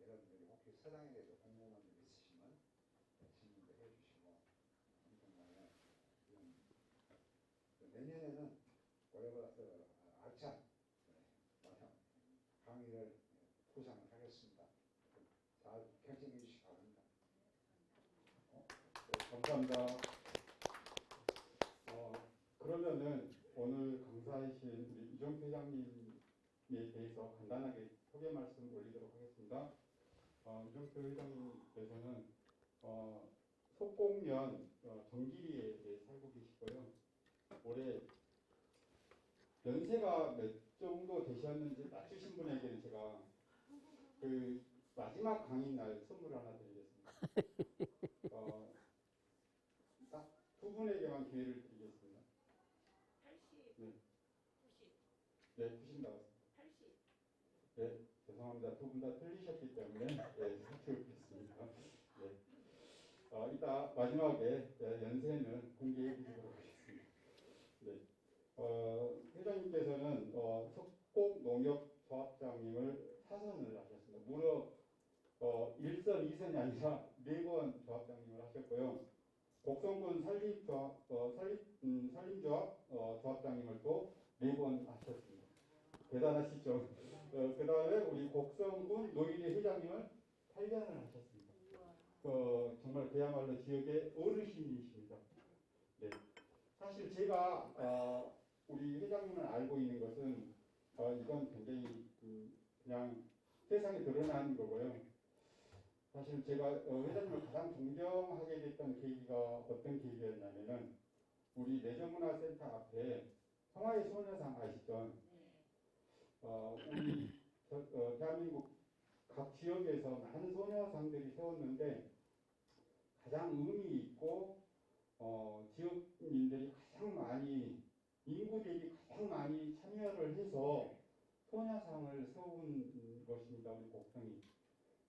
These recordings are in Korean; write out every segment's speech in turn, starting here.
여러분들이 혹시 사당에 대해서 궁금한 점 있으시면 질문도 해주시고 정말 내년에는 올해보다 더 알찬 강의를 구상을 하겠습니다. 잘 경청해 주시기 바랍니다. 네, 감사합니다. 그러면은 오늘 강사이신 우리 이종표 회장님에 대해서 간단하게 소개 말씀 올리도록 하겠습니다. 이종표 회장님께서는 속곡면 정기리에 살고 계시고요. 올해 연세가 몇 정도 되셨는지 맞추신 분에게는 제가 그 마지막 강의 날 선물 하나 드리겠습니다. 딱 두 분에게만 기회를 드리겠습니다. 80, 네. 90, 네, 90 나왔습니다. 80. 네, 죄송합니다. 두 분 다 틀리셨기 때문에 살펴보겠습니다. 네. 이따 마지막에 연세는 공개해 드리도록 하겠습니다. 네. 회장님께서는 석곡농협조합장님을 4선을 하셨습니다. 무려 1선, 2선이 아니라 4번 조합장님을 하셨고요. 곡성군 산림조합 조합장님을 또 4번 하셨습니다. 대단하시죠? 그 다음에 우리 곡성군 노인회 회장님을 8년을 하셨습니다. 정말 그야말로 지역의 어르신이십니다. 네. 사실 제가 우리 회장님을 알고 있는 것은 이건 굉장히 그냥 세상에 드러나는 거고요. 사실 제가 회장님을 가장 존경하게 됐던 계기가 어떤 계기였냐면은 우리 내정문화센터 앞에 성화의 소녀상 아시죠? 우리 대한민국 각 지역에서 많은 소녀상들이 세웠는데 가장 의미 있고 지역민들이 가장 많이 인구 대비 가장 많이 참여를 해서 소녀상을 세운 것입니다. 우리 곡성이.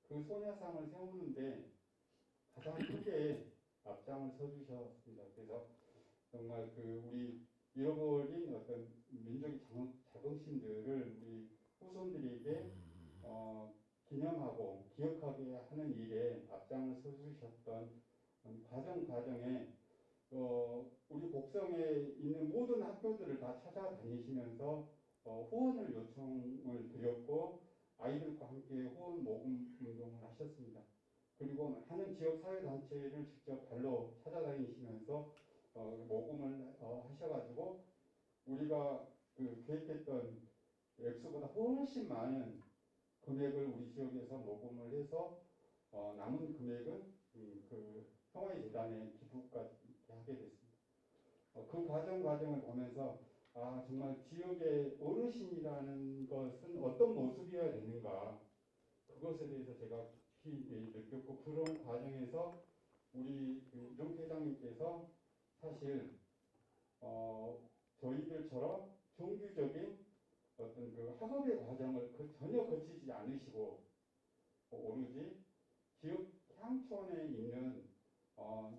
그 소녀상을 세우는데 가장 크게 앞장을 서주셨습니다. 그래서 정말 우리 잃어버린 어떤 민족의 자긍심들을 우리 후손들에게 기념하고 기억하게 하는 일에 앞장을 서주셨던 과정에 우리 곡성에 있는 모든 학교들을 다 찾아다니시면서 후원을 요청을 드렸고 아이들과 함께 후원 모금 운동을 하셨습니다. 그리고 많은 지역 사회 단체를 직접 발로 찾아다니시면서 모금을 하셔가지고 우리가 계획했던 액수보다 훨씬 많은 금액을 우리 지역에서 모금을 해서 남은 금액은 평화의 재단에 기부까지 하게 됐습니다. 그 과정을 보면서 정말 지역의 어르신이라는 것은 어떤 모습이어야 되는가 그것에 대해서 제가 깊이 느꼈고 그런 과정에서 우리 이종 회장님께서 사실 저희들처럼 정규적인 어떤 학업의 과정을 전혀 거치지 않으시고 오로지 지역 향촌에 있는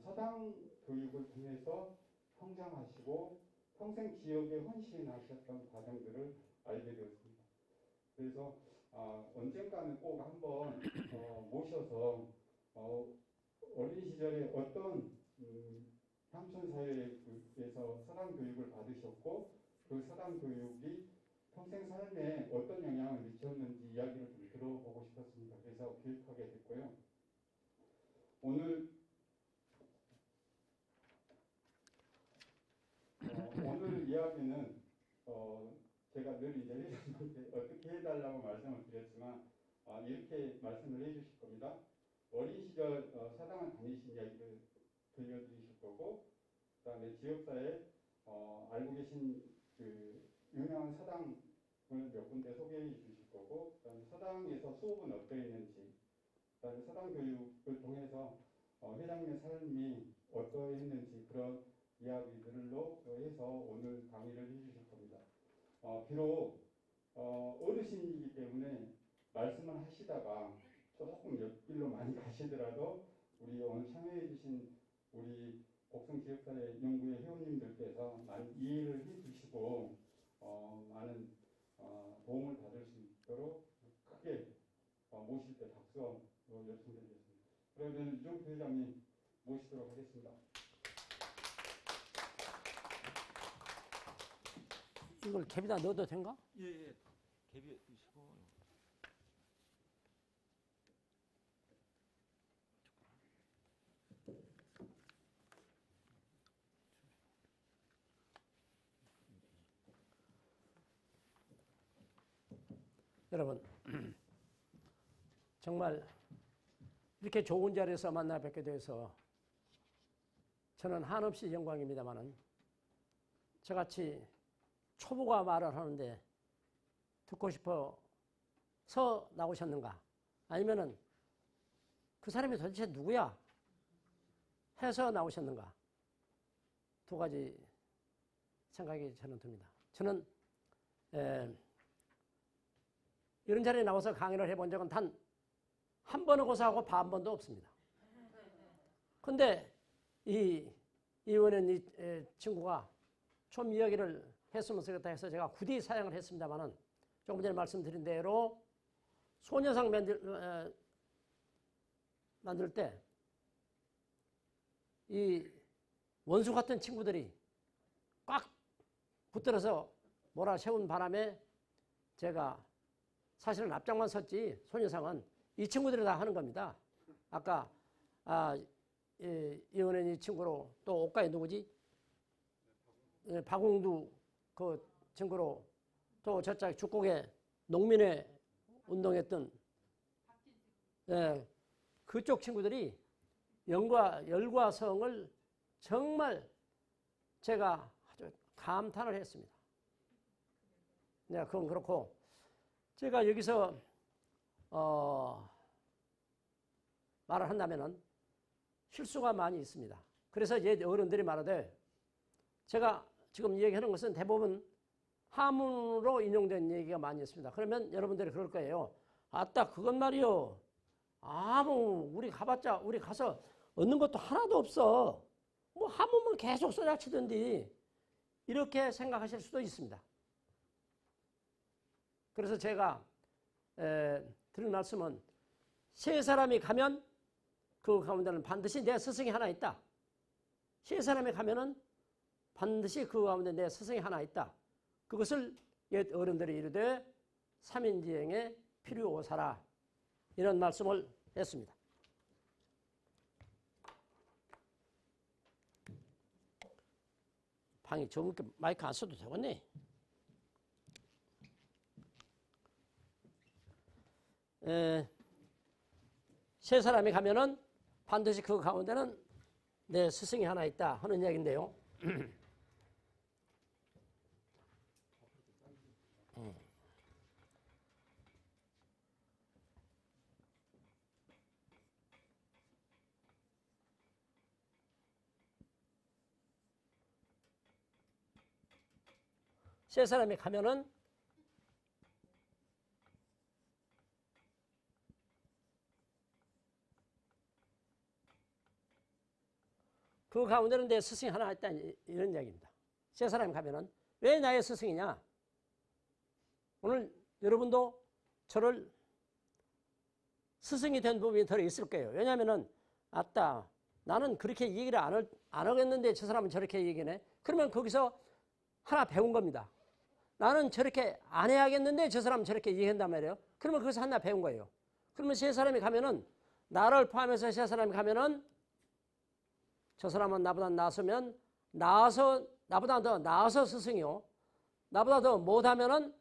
서당 교육을 통해서 성장하시고 평생 지역에 헌신하셨던 과정들을 알게 되었습니다. 그래서 언젠가는 꼭 한번 모셔서 어린 시절에 어떤 향촌 사회에서 서당 교육을 받으셨고 그 서당 교육이 평생 삶에 어떤 영향을 미쳤는지 이야기를 좀 들어보고 싶었습니다. 그래서 기획하게 됐고요. 오늘 이야기는 제가 늘 이제 회장님한테 어떻게 해달라고 말씀을 드렸지만 이렇게 말씀을 해주실 겁니다. 어린 시절 사당을 다니신 이야기를 들려드리실 거고 그다음에 지역사에 알고 계신 유명한 사당을 몇 군데 소개해 주실 거고 그다음에 사당에서 수업은 어떠했는지 그다음에 사당 교육을 통해서 회장님의 삶이 어떠했는지 그런 이야기들로 해서 오늘 강의를 해주실 겁니다. 비록 어르신이기 때문에 말씀을 하시다가 조금 옆길로 많이 가시더라도 우리 오늘 참여해 주신 우리 곡성 지역사회 연구회 회원님들께서 많은 이해를 해주시고 많은 도움을 받을 수 있도록 크게 모실 때 박수 박수 요청드리겠습니다. 그러면 이종필 회장님 모시도록 하겠습니다. 이걸 캡에다 넣어도 된가? 예. 개비 주시고. 여러분, 정말 이렇게 좋은 자리에서 만나 뵙게 돼서 저는 한없이 영광입니다만은 저같이 초보가 말을 하는데 듣고 싶어서 나오셨는가? 아니면은 그 사람이 도대체 누구야? 해서 나오셨는가? 두 가지 생각이 저는 듭니다. 저는 이런 자리에 나와서 강의를 해본 적은 단 한 번은 고사하고 반 번도 없습니다. 근데 이 의원은 이 친구가 좀 이야기를 했으면 좋겠다 해서 제가 굳이 사양을 했습니다만은 조금 전에 말씀드린 대로 소녀상 만들 때 이 원수 같은 친구들이 꽉 붙들어서 몰아세운 바람에 제가 사실은 앞장만 섰지 소녀상은 이 친구들이 다 하는 겁니다. 아까 이번엔 이 친구로 또 옷가에 누구지? 박웅두 그 친구로 또 저쪽 죽곡에 농민회 운동했던 그쪽 친구들이 열과 성을 정말 제가 아주 감탄을 했습니다. 네, 그건 그렇고 제가 여기서 말을 한다면은 실수가 많이 있습니다. 그래서 이제 어른들이 말하되 제가 지금 얘기하는 것은 대부분 하문으로 인용된 얘기가 많이 있습니다. 그러면 여러분들이 그럴 거예요. 아따 그건 말이요. 우리 가봤자 우리 가서 얻는 것도 하나도 없어. 뭐 하문만 계속 쏘자치던디 이렇게 생각하실 수도 있습니다. 그래서 제가 드린 말씀은 세 사람이 가면 그 가운데는 반드시 내 스승이 하나 있다. 세 사람이 가면은 반드시 그 가운데 내 스승이 하나 있다. 그것을 옛 어른들이 이르되 삼인지행에 필요오사라 이런 말씀을 했습니다. 방이 좁으니까 마이크 안 써도 되겠네. 세 사람이 가면은 반드시 그 가운데는 내 스승이 하나 있다 하는 이야기인데요. 세 사람이 가면은 그 가운데는 내 스승이 하나 있다 이런 이야기입니다. 세 사람이 가면은 왜 나의 스승이냐? 오늘 여러분도 저를 스승이 된 부분이 더 있을 거예요. 왜냐하면은 아따 나는 그렇게 얘기를 안 하겠는데 저 사람은 저렇게 얘기네. 그러면 거기서 하나 배운 겁니다. 나는 저렇게 안 해야겠는데 저 사람은 저렇게 얘기한단 말이에요. 그러면 거기서 하나 배운 거예요. 그러면 세 사람이 가면은 나를 포함해서 세 사람이 가면은 저 사람은 나보다 나서면 나보다 더 나아서 스승이요. 나보다 더 못하면은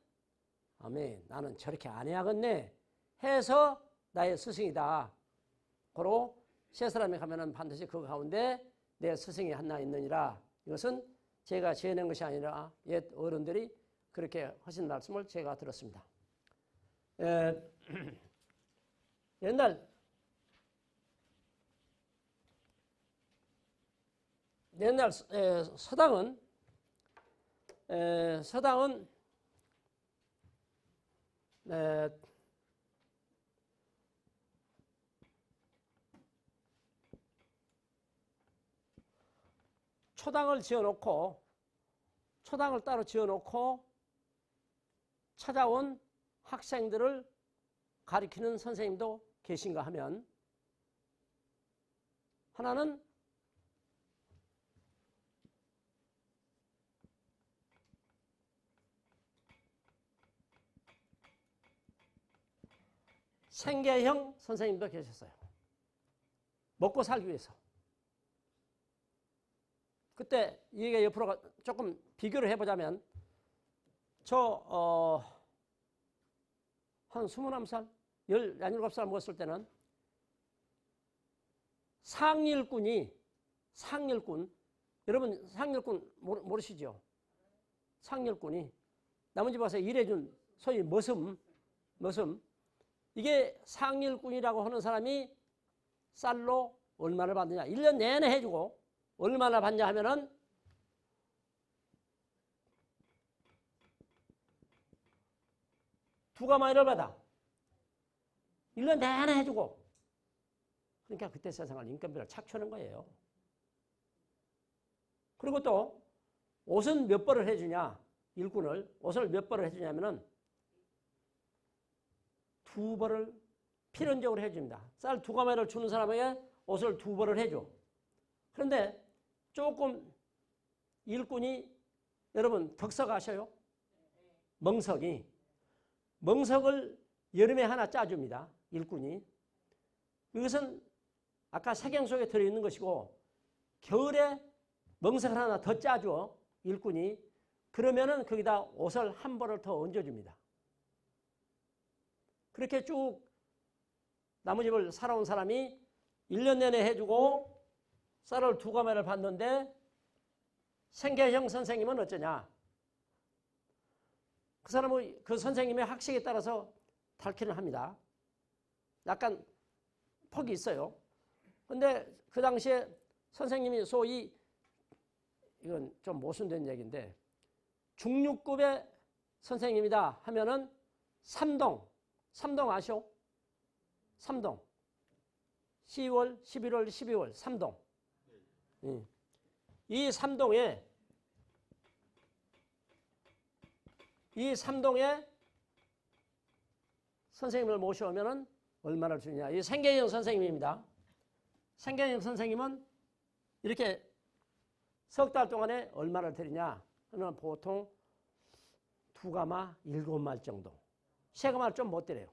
아멘 나는 저렇게 안 해야겠네 해서 나의 스승이다. 고로 세 사람이 가면은 반드시 그 가운데 내 스승이 하나 있느니라. 이것은 제가 지어낸 것이 아니라 옛 어른들이 그렇게 하신 말씀을 제가 들었습니다. 옛날 서당은 초당을 따로 지어놓고 찾아온 학생들을 가리키는 선생님도 계신가 하면 하나는 생계형 선생님도 계셨어요. 먹고 살기 위해서. 그때 이게 옆으로 조금 비교를 해보자면 한 21살, 17살 먹었을 때는 상일꾼, 여러분 상일꾼 모르시죠? 상일꾼이 남은 집 와서 일해준 소위 머슴, 이게 상일꾼이라고 하는 사람이 쌀로 얼마를 받느냐. 1년 내내 해주고 얼마나 받냐 하면은 두가마이를 받아. 1년 내내 해주고. 그러니까 그때 세상을 인건비를 착취하는 거예요. 그리고 또 옷은 몇 벌을 해주냐. 일꾼을 옷을 몇 벌을 해주냐면은 2벌을 필연적으로 해줍니다. 쌀 2가마를 주는 사람에게 옷을 2벌을 해줘. 그런데 조금 일꾼이 여러분 덕석 아셔요? 멍석을 여름에 하나 짜줍니다. 일꾼이. 이것은 아까 색양 속에 들어있는 것이고 겨울에 멍석을 하나 더 짜줘. 일꾼이. 그러면은 거기다 옷을 한 벌을 더 얹어줍니다. 그렇게 쭉 나무집을 살아온 사람이 1년 내내 해주고 쌀을 2가마를 받는데 생계형 선생님은 어쩌냐. 그 선생님의 학식에 따라서 달기는 합니다. 약간 폭이 있어요. 근데 그 당시에 선생님이 소위 이건 좀 모순된 얘기인데 중류급의 선생님이다 하면은 삼동 아시오? 3동. 10월, 11월, 12월 3동. 이 3동에 선생님을 모셔오면은 얼마를 주냐. 이 생계형 선생님입니다. 생계형 선생님은 이렇게 석 달 동안에 얼마를 드리냐. 그러면 보통 2가마 7말 정도. 3가마를 좀 못 드려요.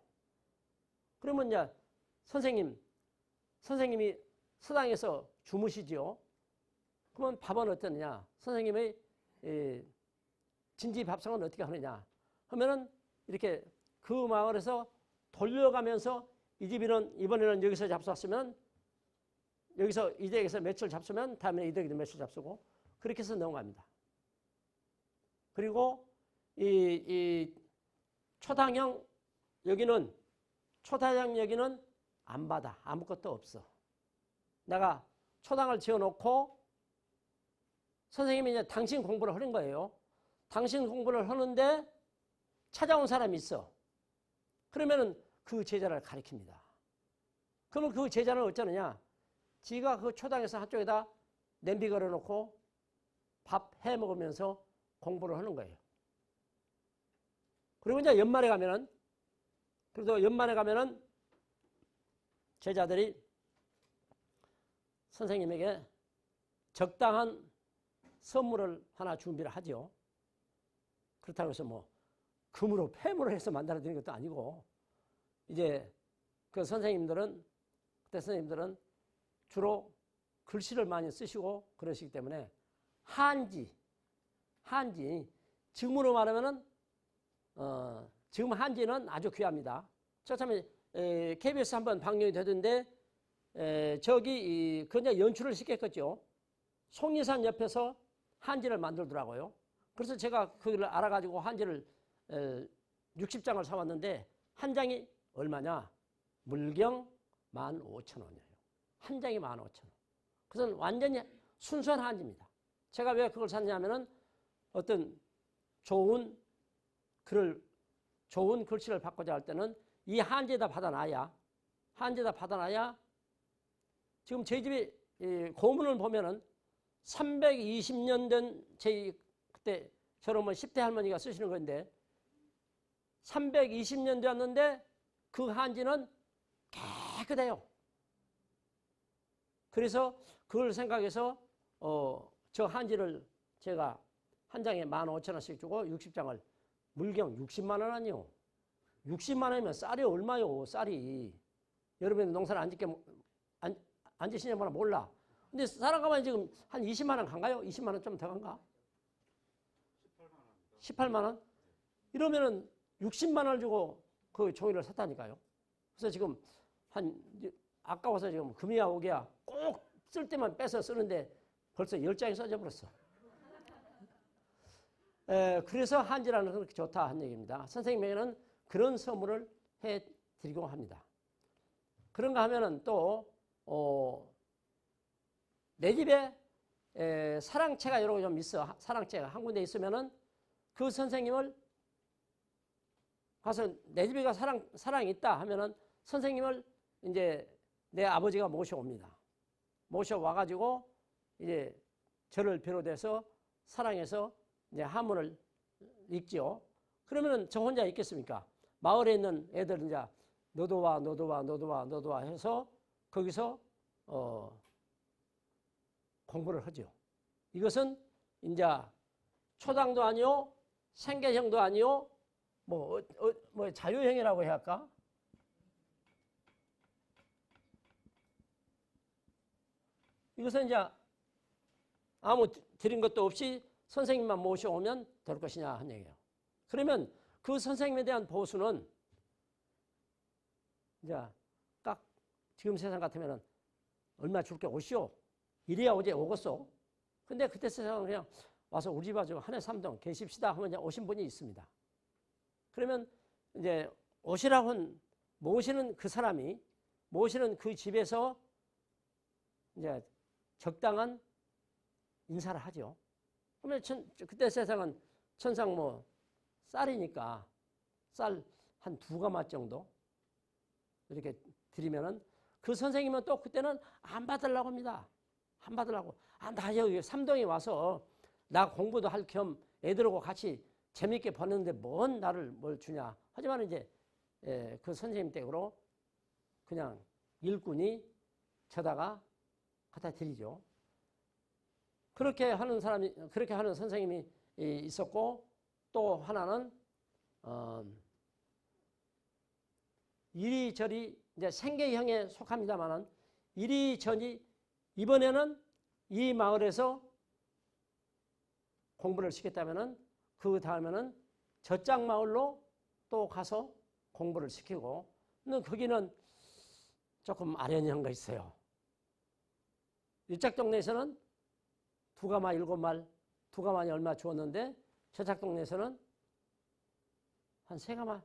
그러면 이제 선생님이 서당에서 주무시지요. 그러면 밥은 어떠느냐? 선생님의 진지밥상은 어떻게 하느냐? 하면은 이렇게 그 마을에서 돌려가면서 이 집이는 이번에는 여기서 잡수었으면 여기서 이 댁에서 며칠 잡수면 다음에 이 댁에서 며칠 잡수고 그렇게 해서 넘어갑니다. 그리고 이 초당형 여기는 안 받아. 아무것도 없어. 내가 초당을 지어놓고 선생님이 이제 당신 공부를 하는 거예요. 당신 공부를 하는데 찾아온 사람이 있어. 그러면은 그 제자를 가리킵니다. 그러면 그 제자는 어쩌느냐? 지가 그 초당에서 한쪽에다 냄비 걸어놓고 밥 해 먹으면서 공부를 하는 거예요. 그리고 이제 연말에 가면은 제자들이 선생님에게 적당한 선물을 하나 준비를 하죠. 그렇다고 해서 뭐 금으로 폐물을 해서 만들어드리는 것도 아니고 이제 그때 선생님들은 주로 글씨를 많이 쓰시고 그러시기 때문에 한지 지금으로 말하면은 지금 한지는 아주 귀합니다. 저 참에 KBS 한번 방영이 되던데 그냥 연출을 시켰겠죠. 송리산 옆에서 한지를 만들더라고요. 그래서 제가 그걸 알아가지고 한지를 60장을 사왔는데 한 장이 얼마냐? 물경 15,000원이에요. 한 장이 15,000원. 그것은 완전히 순수한 한지입니다. 제가 왜 그걸 샀냐면은 어떤 좋은 글씨를 바꾸자 할 때는 이 한지에다 받아놔야 지금 저희 집에 고문을 보면은 320년 된 그때 저런 10대 할머니가 쓰시는 건데 320년 되었는데 그 한지는 깨끗해요. 그래서 그걸 생각해서 저 한지를 제가 한 장에 15,000원씩 주고 60장을 물경 60만 원 아니요. 60만 원이면 쌀이 얼마요? 쌀이. 여러분 농사를 안 지시냐 몰라. 근데 사람가만 지금 한 20만 원 간가요? 20만 원 좀 더 간가? 18만 원? 이러면은 60만 원을 주고 그 종이를 샀다니까요. 그래서 지금 아까워서 지금 금이야 오기야 꼭 쓸 때만 빼서 쓰는데 벌써 10장이 써져 버렸어. 그래서 한지라는 건 그렇게 좋다 한 얘기입니다. 선생님에게는 그런 선물을 해드리고 합니다. 그런가 하면은 또 내 집에 사랑채가 여러 개 좀 있어. 사랑채가 한 군데 있으면은 그 선생님을 가서 내 집에 가 사랑이 있다 하면은 선생님을 이제 내 아버지가 모셔옵니다. 모셔와가지고 이제 저를 비롯해서 사랑해서 이제 한문을 읽지요. 그러면은 저 혼자 읽겠습니까? 마을에 있는 애들 이제 너도 와, 너도 와, 너도 와, 너도 와 해서 거기서 공부를 하죠. 이것은 이제 초당도 아니요, 생계형도 아니요, 뭐 자유형이라고 해야 할까? 이것은 이제 아무 드린 것도 없이 선생님만 모셔오면 될 것이냐 한 얘기예요. 그러면 그 선생님에 대한 보수는 이제 딱 지금 세상 같으면은 얼마 줄게 오시오. 이래야 어제 오겠소. 근데 그때 세상은 그냥 와서 우리 집 아주 한해 3동 계십시다 하면 이제 오신 분이 있습니다. 그러면 이제 오시라고 모시는 그 사람이 모시는 그 집에서 이제 적당한 인사를 하죠. 그러면 그때 세상은 천상 뭐 쌀이니까 쌀 한 2가마 정도 이렇게 드리면은 그 선생님은 또 그때는 안 받으려고 합니다. 안 받으려고. 나 여기 삼동에 와서 나 공부도 할 겸 애들하고 같이 재밌게 보는데 뭔 나를 뭘 주냐. 하지만 이제 그 선생님 댁으로 그냥 일꾼이 쳐다가 갖다 드리죠. 그렇게 하는 사람이, 그렇게 하는 선생님이 있었고, 또 하나는, 이리저리, 이제 생계형에 속합니다만은, 이리저리, 이번에는 이 마을에서 공부를 시켰다면은, 그 다음에는 저짝 마을로 또 가서 공부를 시키고, 근데 거기는 조금 아련한 거 있어요. 이짝 동네에서는 2가마 7말, 2가마니 얼마 주었는데 저짝 동네에서는 한 3가마,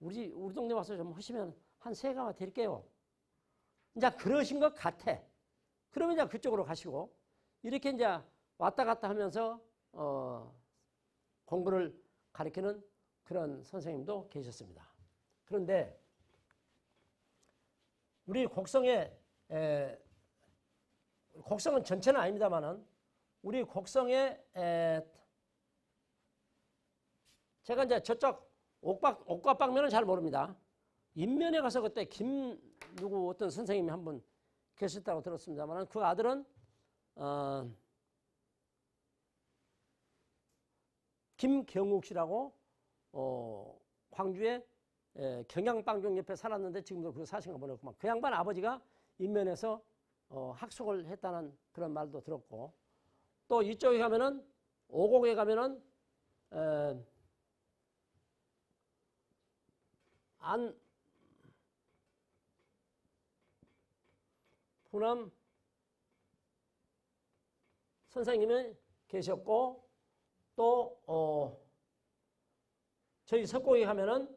우리 동네 와서 좀 하시면 한 3가마 드릴게요. 이제 그러신 것 같아. 그러면 이제 그쪽으로 가시고 이렇게 이제 왔다 갔다 하면서 공부를 가르치는 그런 선생님도 계셨습니다. 그런데 우리 곡성에 곡성은 전체는 아닙니다만은 우리 곡성에 제가 이제 저쪽 옥과방면은 잘 모릅니다. 인면에 가서 그때 누구 어떤 선생님이 한 분 계셨다고 들었습니다만 그 아들은 김경욱 씨라고 광주에 경양방종 옆에 살았는데 지금도 그 사신가 보냈구만. 그 양반 아버지가 인면에서 학숙을 했다는 그런 말도 들었고 또 이쪽에 가면은 오곡에 가면은 안부남 선생님이 계셨고 또 저희 석곡에 가면은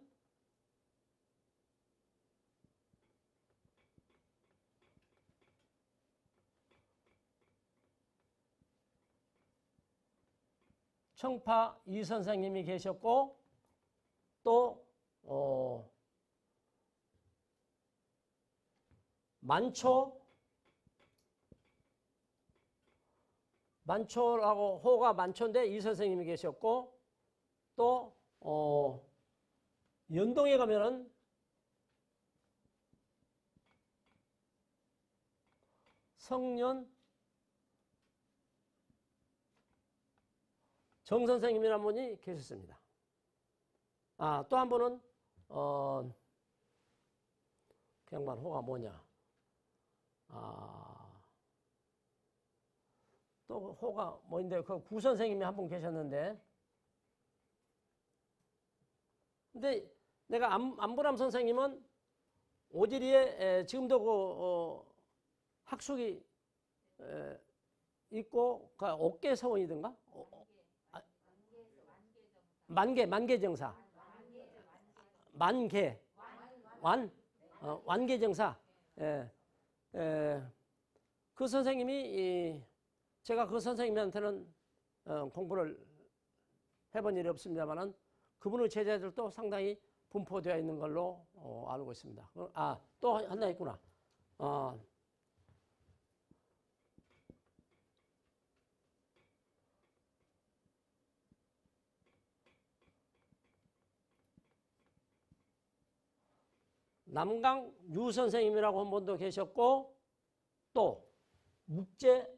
청파 이 선생님이 계셨고 또 만초라고 호가 만초인데 이 선생님이 계셨고 또 연동에 가면은 성년 정 선생님이라는 분이 계셨습니다. 또 한 분은 그 양반 호가 뭐냐? 또 호가 뭐인데 그 구 선생님이 한 분 계셨는데, 근데 내가 안보람 선생님은 오지리에 지금도 그 학숙이 있고 그 옥계 서원이든가 만개정사 완개정사. 그 선생님이 제가 그 선생님한테는 공부를 해본 일이 없습니다만은 그분의 제자들도 상당히 분포되어 있는 걸로 알고 있습니다. 또 하나 있구나. 남강 유 선생님이라고 한 분도 계셨고, 또 묵제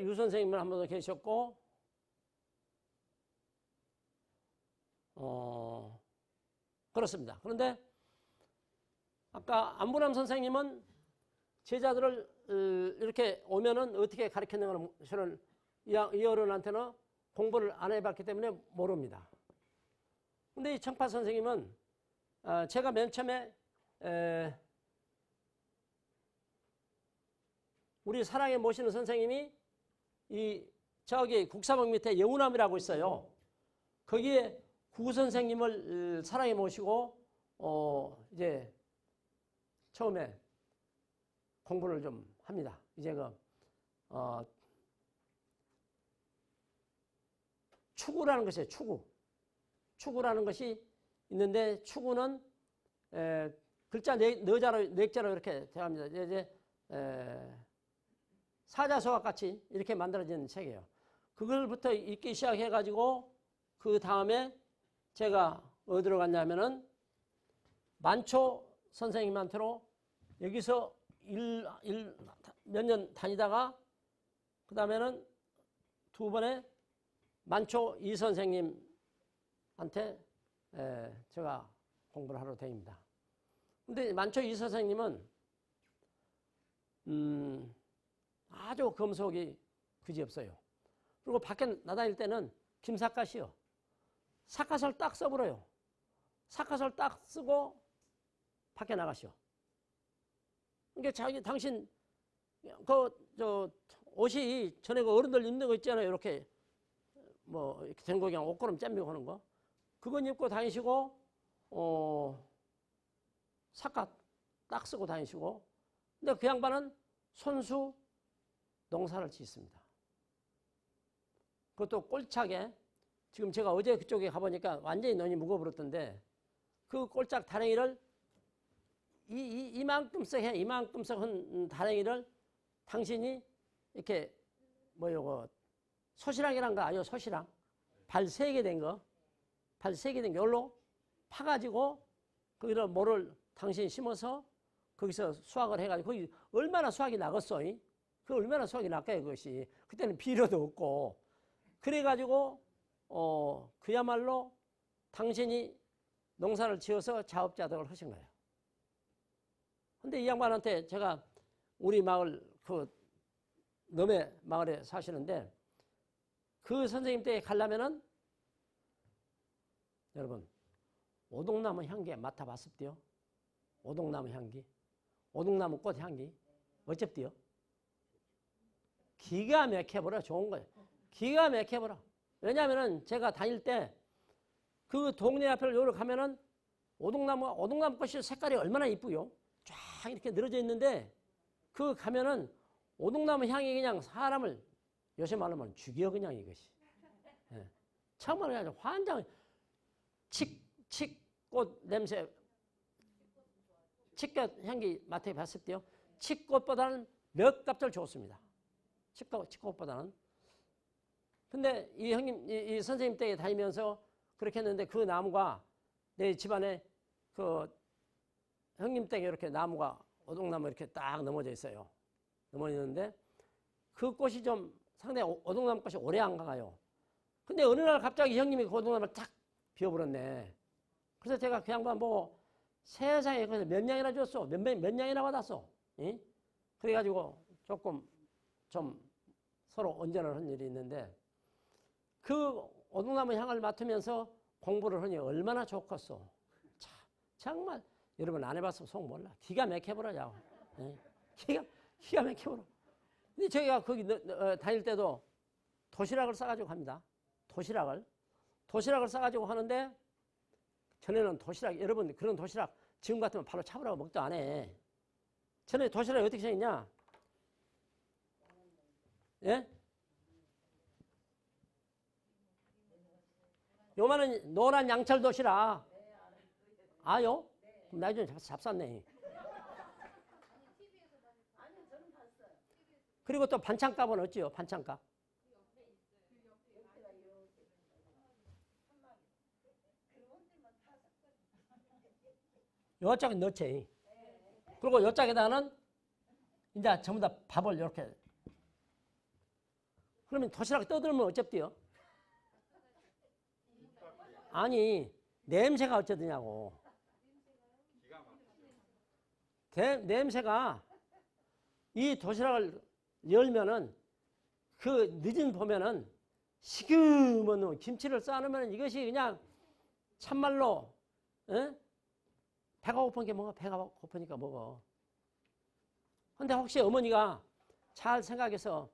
유 선생님을 한 분도 계셨고, 그렇습니다. 그런데 아까 안보람 선생님은 제자들을 이렇게 오면은 어떻게 가르쳤는가를 이 어른한테는 공부를 안 해봤기 때문에 모릅니다. 근데 이 청파 선생님은 제가 맨 처음에 우리 사랑에 모시는 선생님이 저기 국사봉 밑에 영우남이라고 있어요. 거기에 구 선생님을 사랑에 모시고 이제 처음에 공부를 좀 합니다. 이제 추구라는 것이에요. 추구라는 것이 있는데, 추구는 글자 넉자로 이렇게 대합니다. 이제 사자서와 같이 이렇게 만들어진 책이에요. 그걸부터 읽기 시작해가지고 그 다음에 제가 어디로 갔냐면은 만초 선생님한테로 여기서 몇 년 다니다가 그 다음에는 두 번에 만초 이 선생님한테 제가 공부를 하러 다닙니다. 근데 만초 이 선생님은 아주 검속이 그지없어요. 그리고 밖에 나다닐 때는 김삿갓이요. 삿갓을 딱 써버려요. 삿갓을 딱 쓰고 밖에 나가시오. 그러니까 당신 옷이 전에 그 어른들 입는 거 있잖아요. 이렇게 이렇게 된 거 그냥 옷걸음 잼미고 하는 거. 그건 입고 다니시고 삿갓 딱 쓰고 다니시고. 근데 그 양반은 손수 농사를 짓습니다. 그것도 꼴짝에, 지금 제가 어제 그쪽에 가보니까 완전히 눈이 무거워버렸던데, 그 꼴짝 다랭이를 이만큼씩 한 다랭이를 당신이 이렇게 소시랑이란 거 아니요? 소시랑 발 3개 된 거, 발 3개 된 거 열로 파가지고 거기를 모를 당신이 심어서 거기서 수확을 해가지고 거기 얼마나 수확이 나겠어? 그 얼마나 수확이 날까요? 그것이 그때는 비료도 없고. 그래가지고 그야말로 당신이 농사를 지어서 자업자득을 하신 거예요. 근데 이 양반한테 제가 우리 마을 넘의 마을에 사시는데, 그 선생님 댁에 가려면은 여러분 오동나무 향기 맡아봤습디요? 오동나무 향기, 오동나무 꽃 향기 어cep디요? 기가 막혀버려. 좋은 거예요. 기가 막혀버려. 왜냐하면은 제가 다닐 때 그 동네 앞을 요로 가면은 오동나무 꽃이 색깔이 얼마나 이쁘요? 쫙 이렇게 늘어져 있는데, 그 가면은 오동나무 향이 그냥 사람을 요새 말로 하면 죽여 그냥 이것이. 처음에 그냥 환장. 칡꽃 냄새, 칡꽃 향기 맡아봤을 때요. 칡꽃보다는 몇 값을 좋습니다. 칡꽃보다는. 근데 이 형님, 이 선생님 댁에 다니면서 그렇게 했는데, 그 나무가 내 집안에 형님 댁에 이렇게 나무가 오동나무 이렇게 딱 넘어져 있어요. 넘어져 있는데 그 꽃이 좀 상당히 오동나무 꽃이 오래 안 가요. 근데 어느 날 갑자기 형님이 그 오동나무를 탁 비워버렸네. 그래서 제가 그 양반 보고 세상에 그래서 몇 냥이나 줬어? 몇 냥이나 받았어? 응? 그래가지고 조금 좀 서로 언전을 한 일이 있는데 그 오동나무 향을 맡으면서 공부를 하니 얼마나 좋겠어. 참, 정말 여러분 안 해봤으면 속 몰라. 기가 막혀버려요. 응? 기가 막혀버려. 근데 저희가 거기 다닐 때도 도시락을 싸가지고 갑니다. 도시락을 싸가지고 하는데 전에는 도시락, 여러분 그런 도시락 지금 같으면 바로 잡으라고 먹도 안 해. 전에 도시락이 어떻게 생겼냐? 예? 요만한 노란 양철 도시락. 아요? 그럼 나중에 잡쌌네. 그리고 또 반찬값은 어찌요? 반찬값. 요짝에 넣지. 그리고 요짝에다는 이제 전부 다 밥을 이렇게. 그러면 도시락 떠들면 어cep디요? 아니, 냄새가 어쩌드냐고. 냄새가 이 도시락을 열면은 그 늦은 봄에는 시금은 김치를 싸놓으면 이것이 그냥 참말로 배가 고픈 게 먹어. 배가 고프니까 먹어. 근데 혹시 어머니가 잘 생각해서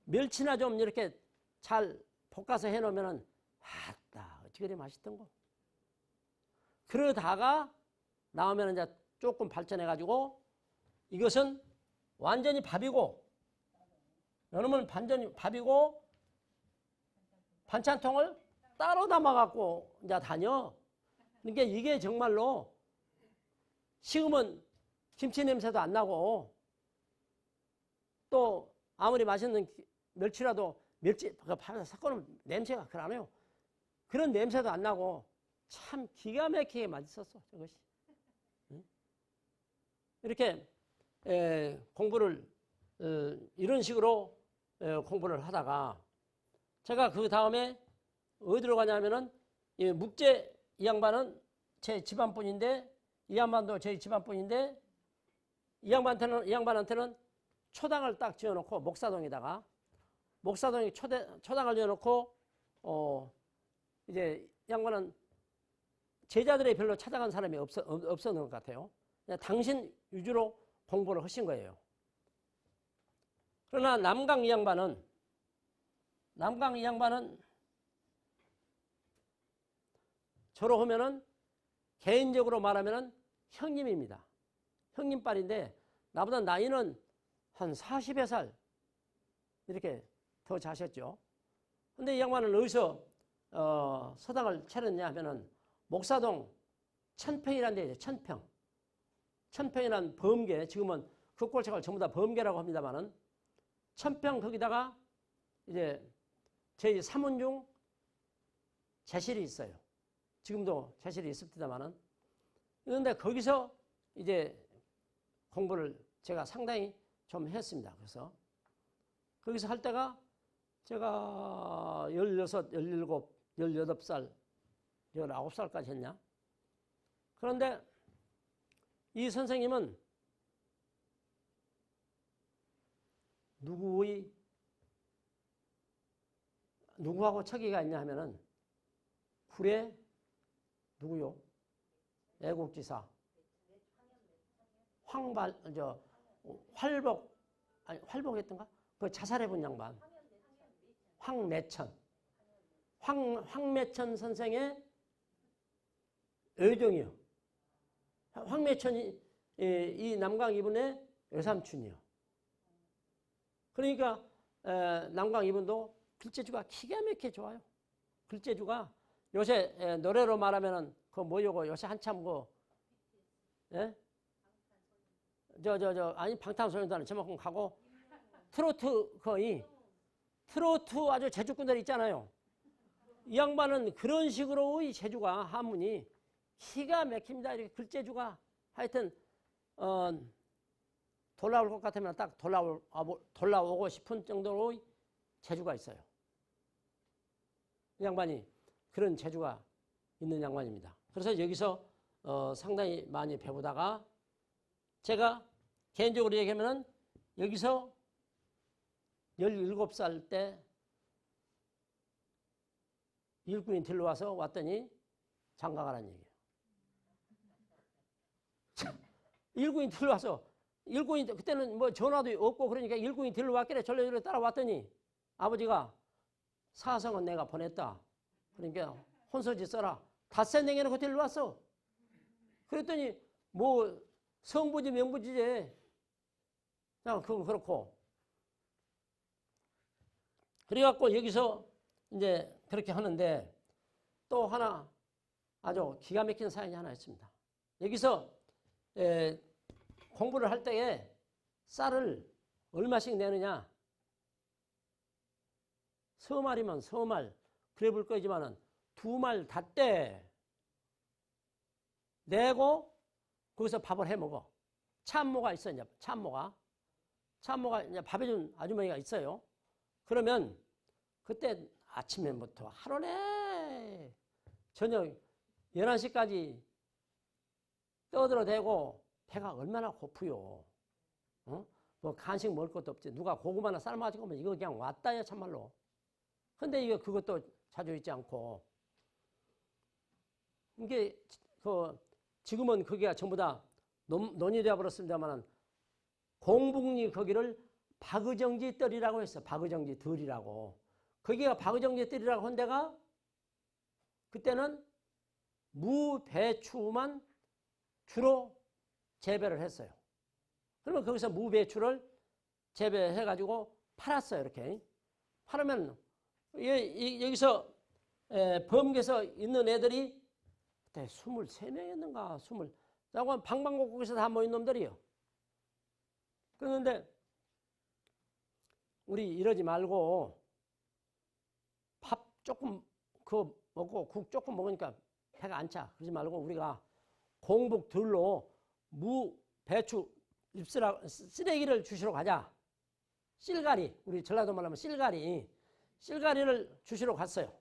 멸치나 좀 이렇게 잘 볶아서 해놓으면은 아따 어찌 그리 맛있던고. 그러다가 나오면 이제 조금 발전해가지고 이것은 완전히 밥이고 여러분 완전히 밥이고 반찬통을 따로 담아갖고 이제 다녀. 그러니까 이게 정말로 식으면 김치 냄새도 안 나고 또 아무리 맛있는 멸치라도 멸치 섞어놓으면 냄새가 그러네요. 그런 냄새도 안 나고 참 기가 막히게 맛있었어 저것이. 이렇게 공부를 이런 식으로 공부를 하다가 제가 그 다음에 어디로 가냐면은 묵제 이 양반은 제 집안분인데 이 양반도 제 집안분인데 이 양반한테는 초당을 딱 지어놓고 목사동에다가 목사동에 초당을 지어놓고 이제 이 양반은 제자들이 별로 찾아간 사람이 없었는 것 같아요. 그냥 당신 위주로 공부를 하신 거예요. 그러나 남강 이 양반은 저로 하면은 개인적으로 말하면은 형님입니다. 형님빨인데 나보다 나이는 한 40여 살 이렇게 더 자셨죠. 근데 이 양반은 어디서 서당을 차렸냐 하면은 목사동 천평이라는 데 있어요. 천평. 천평이라는 범계, 지금은 그 꼴짝을 전부 다 범계라고 합니다만은 천평 거기다가 이제 저희 사문 중 제실이 있어요. 지금도 제실이 있습니다만은. 그런데 거기서 이제 공부를 제가 상당히 좀 했습니다. 그래서 거기서 할 때가 제가 16, 17, 18살, 19살까지 했냐. 그런데 이 선생님은 누구하고 척이가 있냐 하면은 굴에 누구요? 애국지사 활복했던가? 그 자살해본 양반 황매천 선생의 의종이요. 황매천이 이 남강 이분의 외삼촌이요. 그러니까 남강 이분도 글재주가 기가 막히게 좋아요. 글재주가 요새 노래로 말하면은 그 뭐요고 요새 한참 아니 방탄소년단 저만큼 가고 트로트 트로트 아주 제주꾼들 있잖아요. 이 양반은 그런 식으로 이 제주가 한문이 기가 막힙니다. 이렇게 글재주가 하여튼 돌아올 것 같으면 딱 돌아오고 싶은 정도의 재주가 있어요. 이 양반이 그런 재주가 있는 양반입니다. 그래서 여기서 상당히 많이 배우다가 제가 개인적으로 얘기하면은 여기서 17살 때 일꾼이 들러와서 왔더니 장가가라는 얘기예요. 일꾼이 들러와서 일꾼이 그때는 뭐 전화도 없고 그러니까 일꾼이 들러왔길래 절레절레 따라왔더니 아버지가 사성은 내가 보냈다. 그러니까 혼서지 써라. 닷새 내게는 그 들러왔어. 그랬더니 뭐 성부지 명부지제 그냥 그건 그렇고 그래갖고 여기서 이제 그렇게 하는데 또 하나 아주 기가 막힌 사연이 하나 있습니다. 여기서 공부를 할 때에 쌀을 얼마씩 내느냐 서말이면 서말 그래 볼 거지만은 2말 다 때 내고 거기서 밥을 해 먹어. 참모가 있어 이제 참모가 이제 밥 해준 아주머니가 있어요. 그러면 그때 아침에부터 하루 내 저녁 11시까지 떠들어대고 배가 얼마나 고프요. 뭐 간식 먹을 것도 없지. 누가 고구마나 삶아가지고 오면 이거 그냥 왔다야 참말로. 근데 이게 그것도 자주 있지 않고 이게 지금은 그게 전부 다 논의되어 버렸습니다만 공북리 거기를 박의정지 뜰이라고 했어. 박의정지 뜰이라고. 거기가 박의정지 뜰이라고 한 데가 그때는 무배추만 주로 재배를 했어요. 그러면 거기서 무배추를 재배해가지고 팔았어요. 이렇게. 팔으면 여기서 범계에서 있는 애들이 그때 23명이었는가 20. 자고 방방곡곡에서 다 모인 놈들이요. 그런데 우리 이러지 말고 밥 조금 그거 먹고 국 조금 먹으니까 배가 안 차. 그러지 말고 우리가 공북들로 무, 배추, 쓰레기를 주시러 가자. 실가리, 우리 전라도 말하면 실가리를 주시러 갔어요.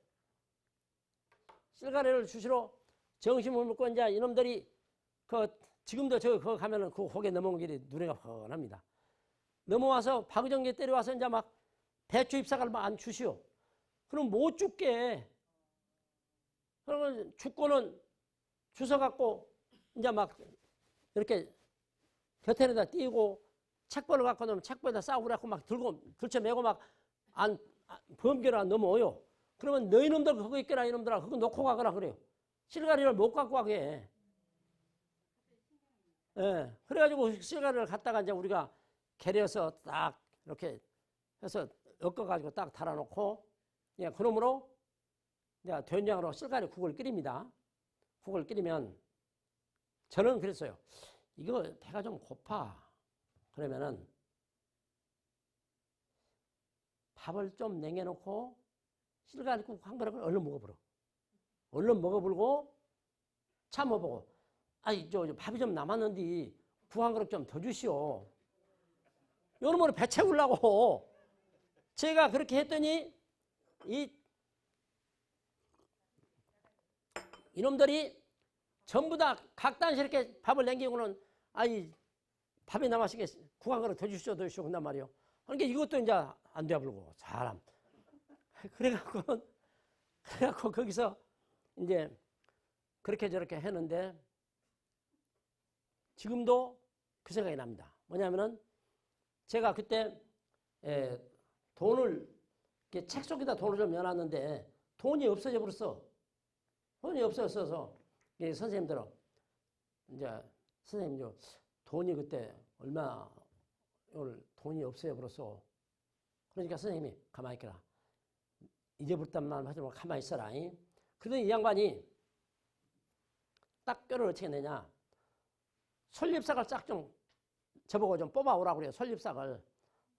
실가리를 주시러 정신을 먹고 이제 이놈들이 지금도 그거 가면은 그 호계 넘어온 길이 눈에가 훤합니다. 넘어와서 박의정계 때려와서 이제 막 배추 잎사과를 막 안 주시오. 그럼 못 죽게. 그러면 죽고는 주워갖고 이제 막 이렇게 곁에다 띄고 책벌을 갖고 놓으면 책벌에다 싸우고 그래갖고 막 들쳐매고 막 범계로 안 넘어오요. 그러면 너희놈들 그거 있거라 이놈들아 그거 놓고 가거라 그래요. 실가리를 못 갖고 가게. 예. 그래가지고 실가리를 갖다가 이제 우리가 개려서 딱 이렇게 해서 엮어가지고 딱 달아놓고 예, 그러므로 내가 된장으로 실가리 국을 끓입니다. 국을 끓이면 저는 그랬어요. 이거 배가 좀 고파. 그러면은 밥을 좀 냉해놓고 실가리국 한 그릇을 얼른 먹어보러. 얼른 먹어보고 참아보고 아이 저 밥이 좀 남았는데 국 한 그릇 좀 더 주시오. 요놈으로 배 채우려고 제가 그렇게 했더니 이놈들이 전부 다 각단씩 이렇게 밥을 남기고는 아이 밥이 남았으니까 국 한 그릇 더 주시오 더 주시오 한단 말이에요. 그러니까 이것도 이제 안 되어버리고 사람. 그래갖고 거기서 이제 그렇게 저렇게 했는데 지금도 그 생각이 납니다. 뭐냐면은 제가 그때 돈을 책 속에다 돈을 좀 넣어놨는데 돈이 없어져 버렸어. 돈이 없어져서 선생님들은 이제 선생님 돈이 그때 얼마 오늘 돈이 없어져 버렸어. 그러니까 선생님이 가만히 있거라. 잊어버렸단 말 하지 말고 가만히 있어라. 그러더니 이 양반이 딱 뼈를 어떻게 내냐. 솔잎싹을 싹 좀 저보고 좀 뽑아오라고 그래요. 솔잎싹을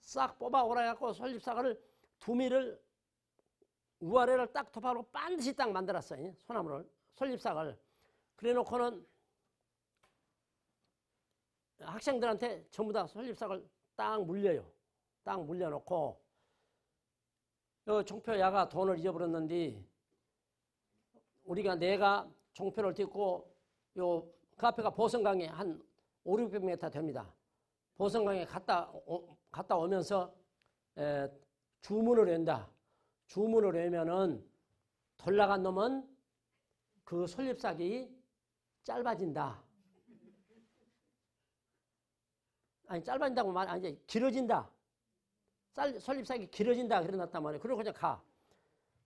싹 뽑아오라 해갖고 솔잎싹을 두미를 우아래를 딱 덮어놓고 반드시 딱 만들었어요. 소나무를 솔잎싹을 그래 놓고는 학생들한테 전부 다 솔잎삭을 딱 물려요. 딱 물려놓고 요 종표야가 돈을 잊어버렸는데 내가 종표를 딛고 그 앞에가 보성강에 한 500~600m 됩니다. 보성강에 갔다 오면서 주문을 외운다. 주문을 외우면은 돌아간 놈은 그 솔잎삭이 짧아진다. 아니 짧아진다고 말 아니 길어진다. 솔잎삭이 길어진다 그래놨단 말이에요. 그러고 그냥 가.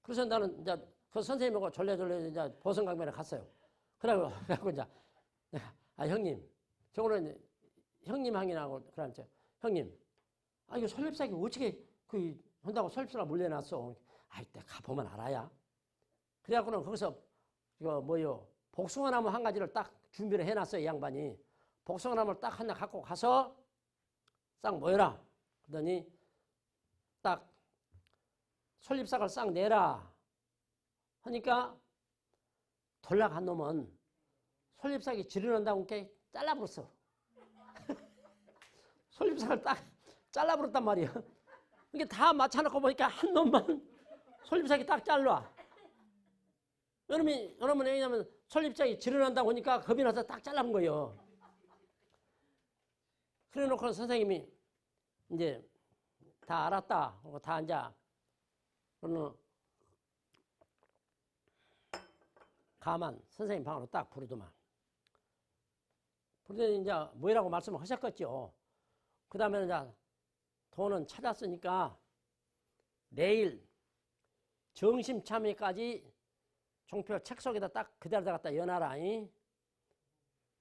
그래서 나는 이제 그 선생님하고 졸래졸래 이제 보성강변에 갔어요. 그래갖고 이제 형님, 저거는 형님 항의하고 그러는데 형님, 이거 솔잎삭이 어떻게 한다고 솔잎삭을 물려놨어? 내가 가보면 알아야. 그래갖고는 거기서 복숭아나무 한 가지를 딱 준비를 해놨어요. 이 양반이. 복숭아나무를 딱 하나 갖고 가서 싹 모여라. 그러더니 딱 솔잎삭을 싹 내라 하니까 돌아간 놈은 솔잎삭이 지르는다고 이렇게 잘라버렸어. 솔잎삭을 딱 잘라버렸단 말이야. 이게 다 맞춰놓고 보니까 한 놈만 솔잎삭이 딱 잘라. 여러분 왜냐면 솔잎삭이 지르는다고 하니까 겁이 나서 딱 잘라본 거예요. 그래 놓고 선생님이 이제 다 알았다. 다 앉아. 그러면 가만 선생님 방으로 딱 부르더만. 부르더니 이제 뭐라고 말씀을 하셨겠죠. 그 다음에는 이제 돈은 찾았으니까 내일 정심 참여까지 종표 책 속에다 딱 그대로 갖다 연하라.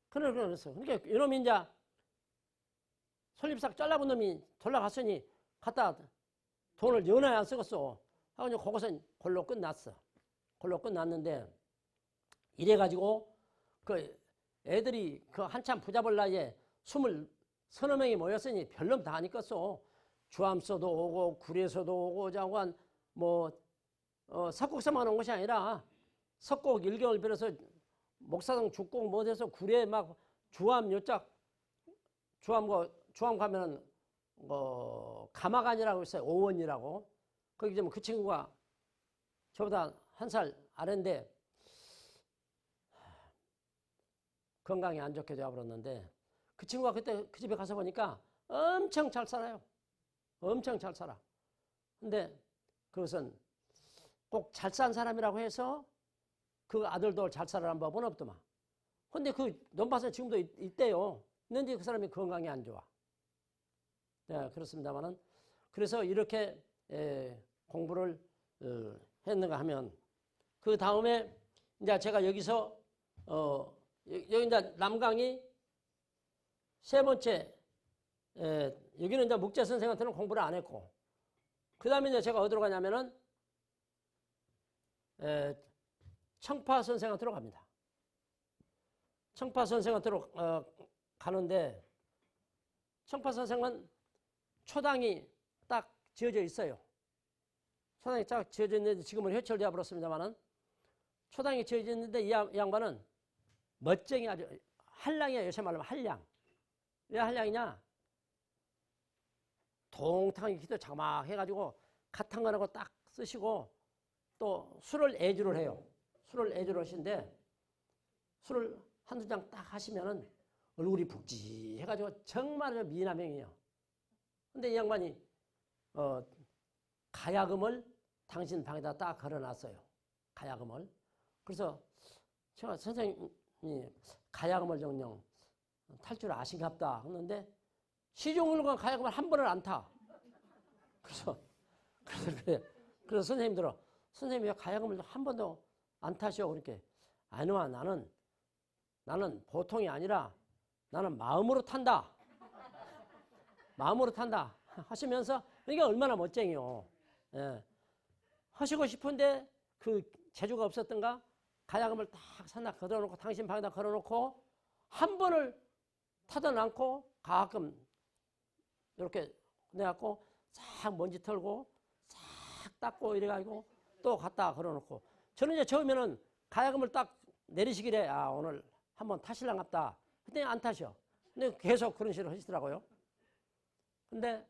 그랬어. 그러니까 이놈이 이제 솔잎삭 잘라본 놈이 돌아갔으니 갖다 돈을 연하에 안 쓰겠어. 하고 이제 그것은 골로 끝났어. 골로 끝났는데 이래가지고 그 애들이 그 한참 부자벌 나이에 20서너 명이 모였으니 별놈 다 아니겠어. 주암서도 오고 구례서도 오고 자고한 석곡서만 온 것이 아니라 석곡 1개월 빌어서 목사동 죽곡 못해서 구례 막 주암 요짝 주암 가면은 가마간이라고 있어요. 오원이라고. 거기 좀 그 친구가 저보다 한 살 아래인데 건강이 안 좋게 되어버렸는데 그 친구가 그때 그 집에 가서 보니까 엄청 잘 살아요. 엄청 잘 살아. 근데 그것은 꼭 잘 산 사람이라고 해서 그 아들도 잘 살아라는 법은 없더만. 근데 그 논밭에 지금도 있대요. 근데 그 사람이 건강이 안 좋아. 네, 그렇습니다만은 그래서 이렇게 공부를 했는가 하면 그 다음에 이제 제가 여기서 여기 이제 남강이 세 번째 여기는 이제 묵재 선생한테는 공부를 안 했고 그 다음에 이제 제가 어디로 가냐면은 청파 선생한테로 갑니다. 청파 선생한테로 가는데 청파 선생은 초당이 딱 지어져 있어요. 초당이 딱 지어져 있는데 지금은 해철되어 버렸습니다만은 초당이 지어져 있는데 이 양반은 멋쟁이 아주 한량이야. 요새 말하면 한량. 왜 한량이냐? 동탕이 기도 자막 해가지고 갓한 거라고 딱 쓰시고 또 술을 애주를 해요. 술을 애주를 하시는데 술을 한두 장 딱 하시면은 얼굴이 푹직해가지고 정말 미남형이에요. 근데 이 양반이 가야금을 당신 방에다 딱 걸어놨어요. 가야금을. 그래서 제가 선생님이 가야금을 정령 탈 줄 아신갑다 했는데 시종을 건 가야금을 한 번을 안 타. 그래서 선생님들은 선생님이 왜 가야금을 한 번도 안 타셔? 그렇게 아니와 나는 보통이 아니라 나는 마음으로 탄다. 마음으로 탄다 하시면서 이게 얼마나 멋쟁이요. 예. 하시고 싶은데 그 재주가 없었던가 가야금을 딱 산다 걸어놓고 당신 방에다 걸어놓고 한 번을 타던 않고 가끔 이렇게 내갖고 싹 먼지 털고 싹 닦고 이래가지고 또 갖다 걸어놓고 저는 이제 처음에는 가야금을 딱 내리시길래 오늘 한번 타실랑갑다. 그때 안 타셔. 근데 계속 그런 식으로 하시더라고요. 근데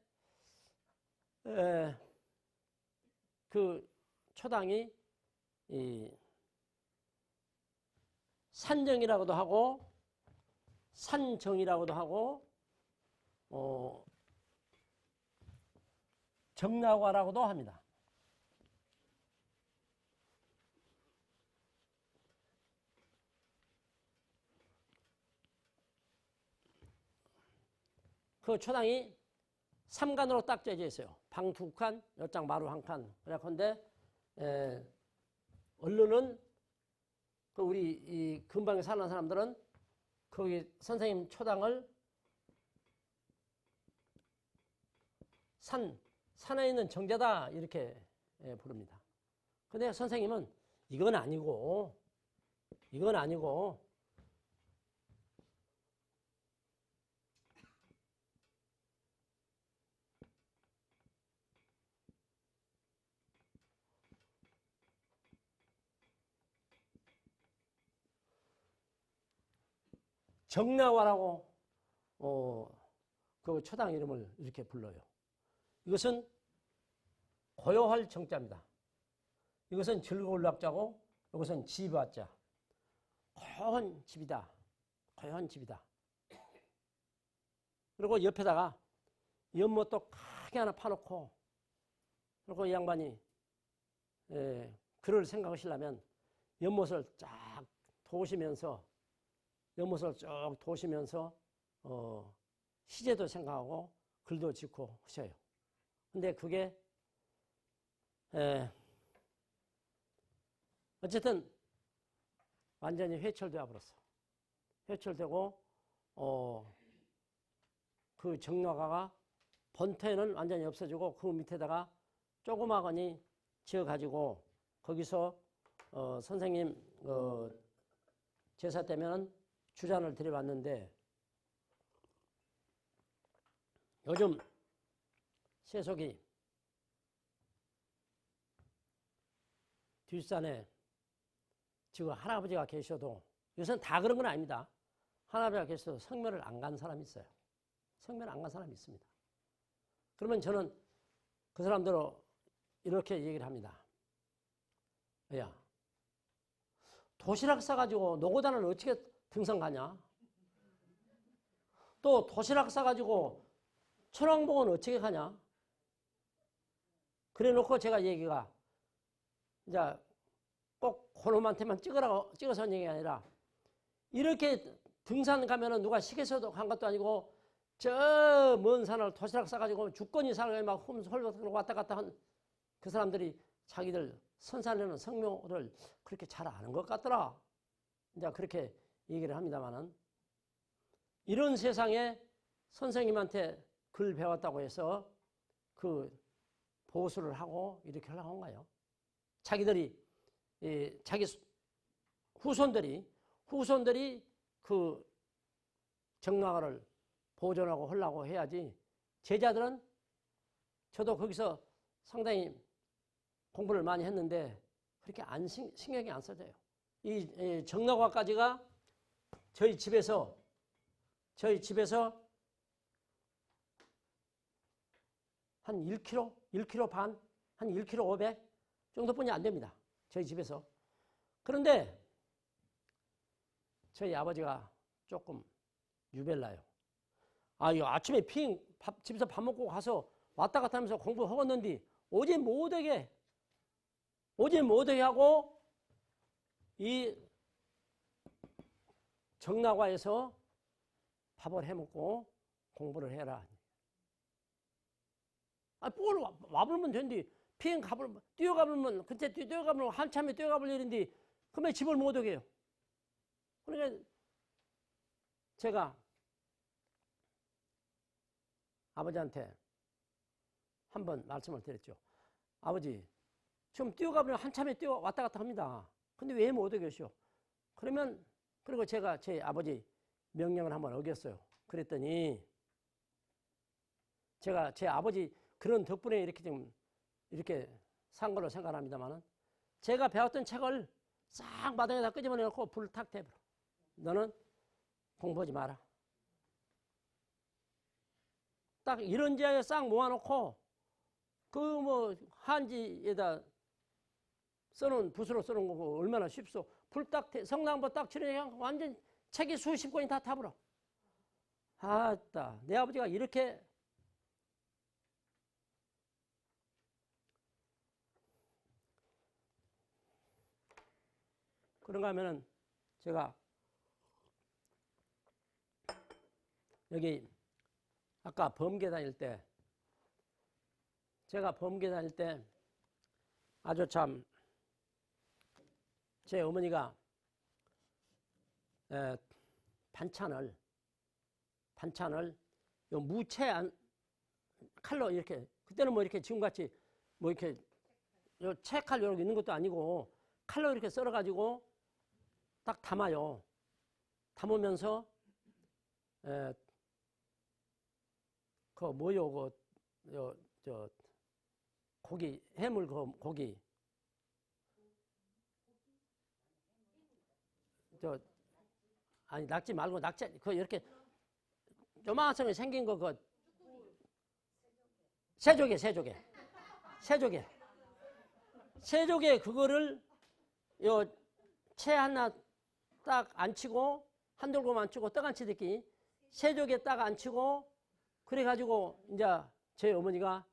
그 초당이 이 산정이라고도 하고 산정이라고도 하고 정나과라고도 합니다. 그 초당이 3간으로 딱 째져 있어요. 방 2칸, 옆장 마루 1칸. 그래컨대 언론은 그 우리 이 근방에 사는 사람들은 거기 선생님 초당을 산에 있는 정자다 이렇게 부릅니다. 근데 선생님은 이건 아니고 정나와라고 그 초당 이름을 이렇게 불러요. 이것은 고요할 정자입니다. 이것은 즐거울 낙자고 이것은 지바자. 고요한 집이다. 고요한 집이다. 그리고 옆에다가 연못도 크게 하나 파놓고 그리고 이 양반이 글을 생각하시려면 연못을 쫙 도시면서 시제도 생각하고 글도 짓고 하셔요. 근데 그게 어쨌든 완전히 회철되어 버렸어. 회철되고 그 정나가가 본토에는 완전히 없어지고 그 밑에다가 조그마하니 지어가지고 거기서 선생님 제사 때면은 주잔을 들여왔는데 요즘 세속이 뒷산에 지금 할아버지가 계셔도 요새는 다 그런 건 아닙니다. 할아버지가 계셔도 성묘를 안 간 사람이 있어요. 성묘를 안 간 사람이 있습니다. 그러면 저는 그 사람들로 이렇게 얘기를 합니다. 야, 도시락 싸가지고 노고단을 어떻게 등산 가냐? 또 도시락 싸가지고 천왕봉은 어떻게 가냐? 그래 놓고 제가 얘기가 이제 꼭 그놈한테만 찍어서 하는 얘기가 아니라 이렇게 등산 가면은 누가 시계서도 간 것도 아니고 저 먼 산을 도시락 싸가지고 주권이 살고 막 홀로 왔다 갔다 한 그 사람들이 자기들 선산에는 성묘를 그렇게 잘 아는 것 같더라. 이제 그렇게 얘기를 합니다만은 이런 세상에 선생님한테 글 배웠다고 해서 그 보수를 하고 이렇게 하려고 한 거예요. 자기들이 자기 후손들이 그 정나가를 보존하고 하려고 해야지. 제자들은 저도 거기서 상당히 공부를 많이 했는데 그렇게 신경이 안 써져요. 이 정나가까지가 저희 집에서 한 1km 반, 한 1km 500 정도뿐이 안 됩니다. 저희 집에서. 그런데 저희 아버지가 조금 유별나요. 이 아침에 집에서 밥 먹고 가서 왔다 갔다 하면서 공부하겠는데 오지 못하게 하고 이 정나과에서 밥을 해먹고 공부를 해라. 뭘 와보면 된디. 뛰어가보면, 그때 뛰어가보면 한참에 뛰어가볼 일인데, 그러면 집을 못 오게 해요. 그러니까 제가 아버지한테 한번 말씀을 드렸죠. 아버지, 지금 뛰어가보면 한참에 왔다 갔다 합니다. 근데 왜 못 오게 하시오? 그리고 제가 제 아버지 명령을 한번 어겼어요. 그랬더니 제가 제 아버지 그런 덕분에 이렇게 산 걸로 생각합니다만은 제가 배웠던 책을 싹 마당에다 끄집어내 놓고 불을 탁 대버려. 너는 공부하지 마라. 딱 이런 지하에 싹 모아놓고 그 뭐 한지에다 써놓은 붓으로 써놓은 거고 얼마나 쉽소. 불 딱 성당부 딱 치르니까 완전 책이 수십 권이 다 타버려. 아따, 내 아버지가 이렇게 그런가 하면은 제가 여기 아까 범계 다닐 때 제가 범계 다닐 때 아주 참 제 어머니가 반찬을 요 무채 칼로 이렇게 그때는 뭐 이렇게 지금같이 뭐 이렇게 요 채칼 이렇게 있는 것도 아니고 칼로 이렇게 썰어 가지고 딱 담아요. 담으면서 그 뭐요 저 고기 해물 그 고기 아니 낙지 말고 낙지 그 이렇게 요만하게 생긴 거 그 새조개 그거를 요 채 하나 딱 앉히고 한 돌고 앉히고 떡 앉히 듣기 새조개 딱 앉히고 그래 가지고 이제 제 어머니가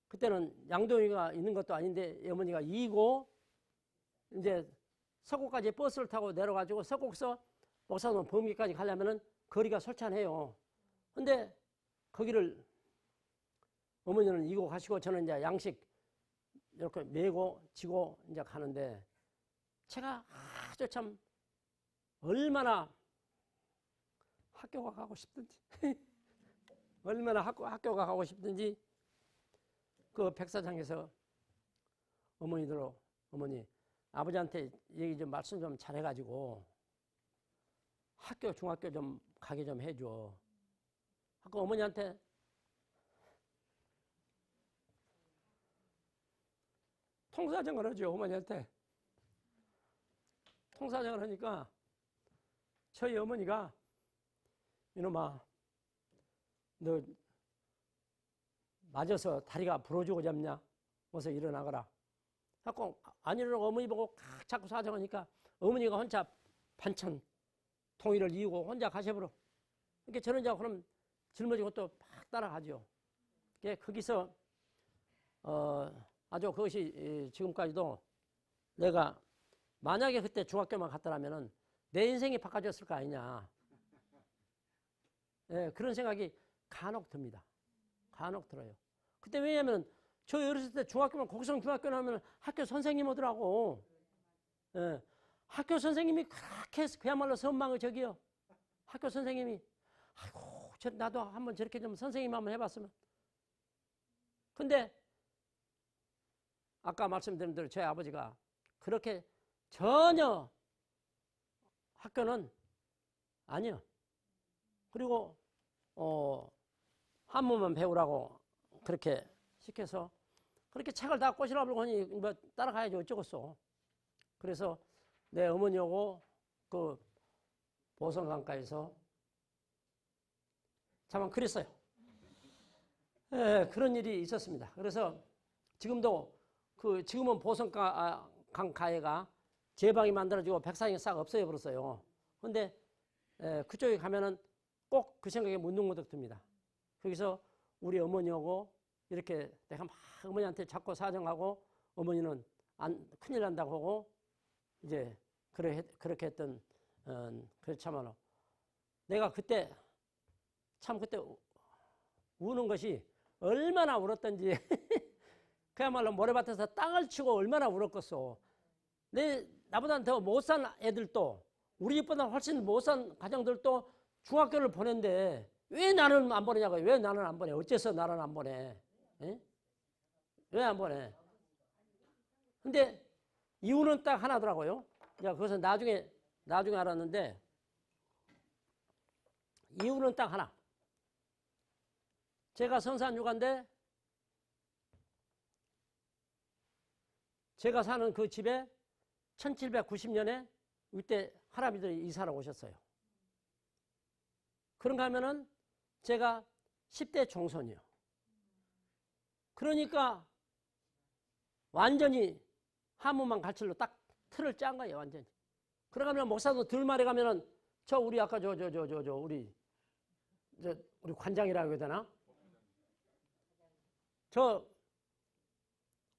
그때는 양동이가 있는 것도 아닌데 어머니가 이고 이제 서곡까지 버스를 타고 내려가지고 서곡서 목사동 범기까지 가려면은 거리가 솔찬해요. 근데 거기를 어머니는 이고 가시고 저는 이제 양식 이렇게 메고 지고 이제 가는데 제가 아주 참 얼마나 학교가 가고 싶든지 얼마나 학교가 가고 싶든지 그 백사장에서 어머니 아버지한테 얘기 좀 말씀 좀 잘해가지고 학교 중학교 좀 가게 좀 해줘. 아까 어머니한테 통사정을 하죠. 어머니한테 통사정을 하니까 저희 어머니가 이놈아 너 맞아서 다리가 부러지고 잡냐? 어서 일어나거라. 자꾸 안 일어나고 어머니 보고 자꾸 사정하니까 어머니가 혼자 반찬 통일을 이유고 혼자 가셔버려. 이렇게 저는 이제 그럼 짊어지고 또 막 따라가죠. 거기서 아주 그것이 지금까지도 내가 만약에 그때 중학교만 갔더라면은 내 인생이 바꿔졌을 거 아니냐. 예, 그런 생각이 간혹 듭니다. 간혹 들어요. 그때 왜냐면 저 어렸을 때 중학교만 곡성 중학교 나오면 학교 선생님 오더라고. 예, 학교 선생님이 그렇게 그야말로 선망의 적이요. 학교 선생님이 아이고 나도 한번 저렇게 좀 선생님 한번 해봤으면. 근데 아까 말씀드린 대로 저희 아버지가 그렇게 전혀 학교는 아니요. 그리고 한문만 배우라고 그렇게 시켜서 그렇게 책을 다 꼬시라 불고 하니 뭐 따라가야지 어쩌겠어. 그래서 내 어머니하고 그 보성강가에서 참 그랬어요. 예, 그런 일이 있었습니다. 그래서 지금도 지금은 보성강가에가 제방이 만들어지고 백사장이 싹 없어져 버렸어요. 근데 그쪽에 가면은 꼭 그 생각에 문득문득 듭니다. 거기서 우리 어머니하고 이렇게 내가 막 어머니한테 자꾸 사정하고 어머니는 큰일 난다고 하고 이제 그렇게 했던 그렇지만은 내가 그때 우는 것이 얼마나 울었던지 그야말로 모래밭에서 땅을 치고 얼마나 울었겠어. 나보다 더 못 산 애들도 우리 집보다 훨씬 못 산 가정들도 중학교를 보낸데 왜 나는 안 보내냐고요. 왜 나는 안 보내. 어째서 나는 안 보내. 왜 안 보내. 근데 이유는 딱 하나더라고요. 그것은 나중에 알았는데 이유는 딱 하나. 제가 성산유가인데 제가 사는 그 집에 1790년에 이때 할아버지들이 이사를 오셨어요. 그런가 하면은 제가 10대 총선이요. 그러니까 완전히 한문만 갈칠로 딱 틀을 짠 거예요, 완전히. 그러가면 목사도 들말에 가면은 우리 아까 우리 관장이라고 해야 되나? 저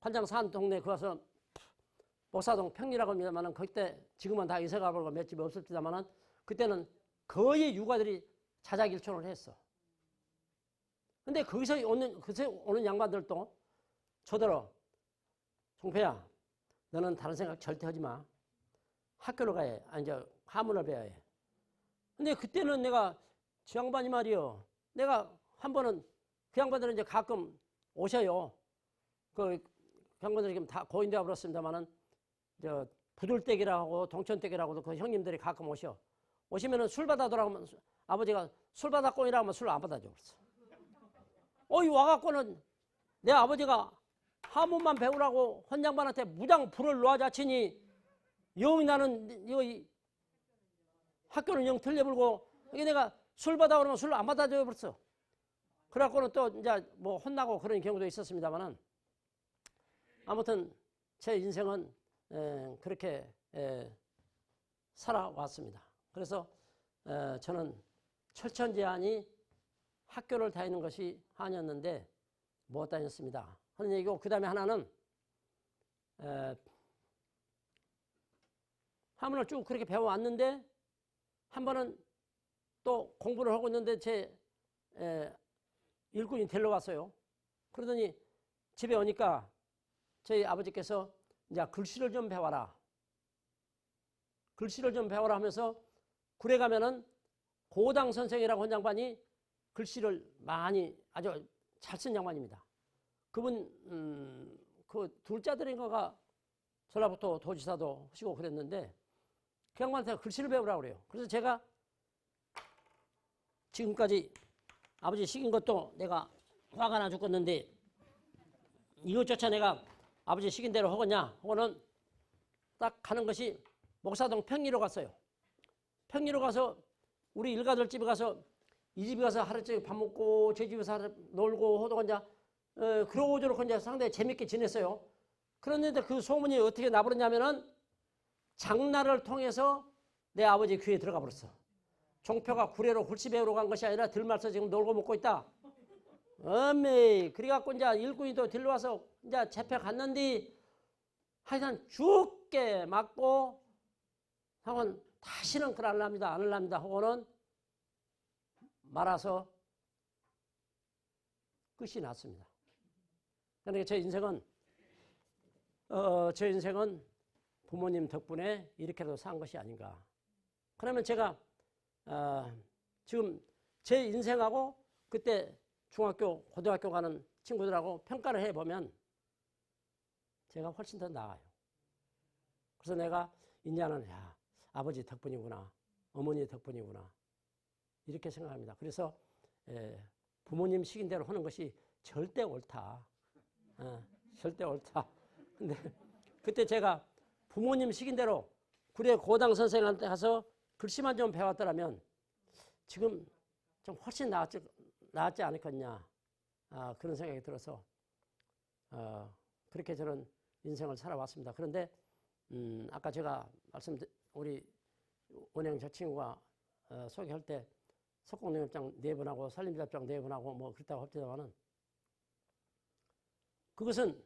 관장 사는 동네 그 와서 목사동 평리라고 합니다만은 그때 지금은 다 이사가버리고 몇 집 없을지다만은 그때는 거의 육아들이 자작일촌을 했어. 근데 거기서 오는 양반들도 저더러 종패야, 너는 다른 생각 절대 하지 마. 학교로 가야 해. 아니, 한문을 배워야 해. 근데 그때는 내가 저 양반이 말이요. 내가 한 번은 그 양반들은 이제 가끔 오셔요. 그 양반들이 지금 다 고인되어 버렸습니다만은 부들떼기라고 하고 동천떼기라고도 그 형님들이 가끔 오시면은 술 받아더라고 하면 아버지가 술 받았고 이라고 하면 술 안 받아줘. 그랬어. 와갖고는 내 아버지가 한문만 배우라고 헌장반한테 무장 불을 놓아자치니 영 나는 이 학교는 영 틀려불고 이게 내가 술 받아 그러면 술 안 받아줘 버렸어. 그래갖고는 또 이제 뭐 혼나고 그런 경우도 있었습니다만은 아무튼 제 인생은 그렇게 살아왔습니다. 그래서 저는 철천제한이 학교를 다니는 것이 한이었는데 못 다녔습니다 하는 얘기고, 그 다음에 하나는 한문을 쭉 그렇게 배워왔는데 한 번은 또 공부를 하고 있는데 제 일꾼이 데리러 왔어요. 그러더니 집에 오니까 저희 아버지께서 이제 글씨를 좀 배워라. 글씨를 좀 배워라 하면서 굴에 가면은 고당 선생이라고 한 양반이 글씨를 많이 아주 잘 쓴 양반입니다. 그분 그 둘째 아들인가가 전라북도 도지사도 하시고 그랬는데 그 양반한테 글씨를 배우라고 그래요. 그래서 제가 지금까지 아버지 시킨 것도 내가 화가 나 죽겠는데 이것조차 내가 아버지 시킨 대로 하겠냐 하고는 딱 가는 것이 목사동 평리로 갔어요. 평리로 가서 우리 일가들 집에 가서 이 집에 가서 하루 종일 밥 먹고 저 집에서 하루 놀고 하다가 이제 그러고 저러고 이제 상당히 재밌게 지냈어요. 그런데 그 소문이 어떻게 나버렸냐면은 장날을 통해서 내 아버지 귀에 들어가 버렸어. 종표가 구례로 굴씨 배우러 간 것이 아니라 들말서 지금 놀고 먹고 있다. 어메, 그래갖고 이제 일꾼이도 들러와서 이제 재패 갔는데 하여튼 죽게 맞고 하고는 다시는 그걸 안 합니다. 안 합니다. 하고는 말아서 끝이 났습니다. 그러니까 제 인생은 부모님 덕분에 이렇게라도 산 것이 아닌가. 그러면 제가 지금 제 인생하고 그때 중학교, 고등학교 가는 친구들하고 평가를 해보면 제가 훨씬 더 나아요. 그래서 내가 이제는 아버지 덕분이구나, 어머니 덕분이구나 이렇게 생각합니다. 그래서 부모님 시킨 대로 하는 것이 절대 옳다. 절대 옳다. 근데 그때 제가 부모님 시킨 대로 구례 고당 선생한테 가서 글씨만 좀 배웠더라면 지금 좀 훨씬 나았지 않겠냐. 그런 생각이 들어서 그렇게 저는 인생을 살아왔습니다. 그런데 아까 제가 우리 원영 저 친구가 소개할 때 석공농협장 4번하고 산림잡장 4번하고 뭐 그렇다고 합니다만은 그것은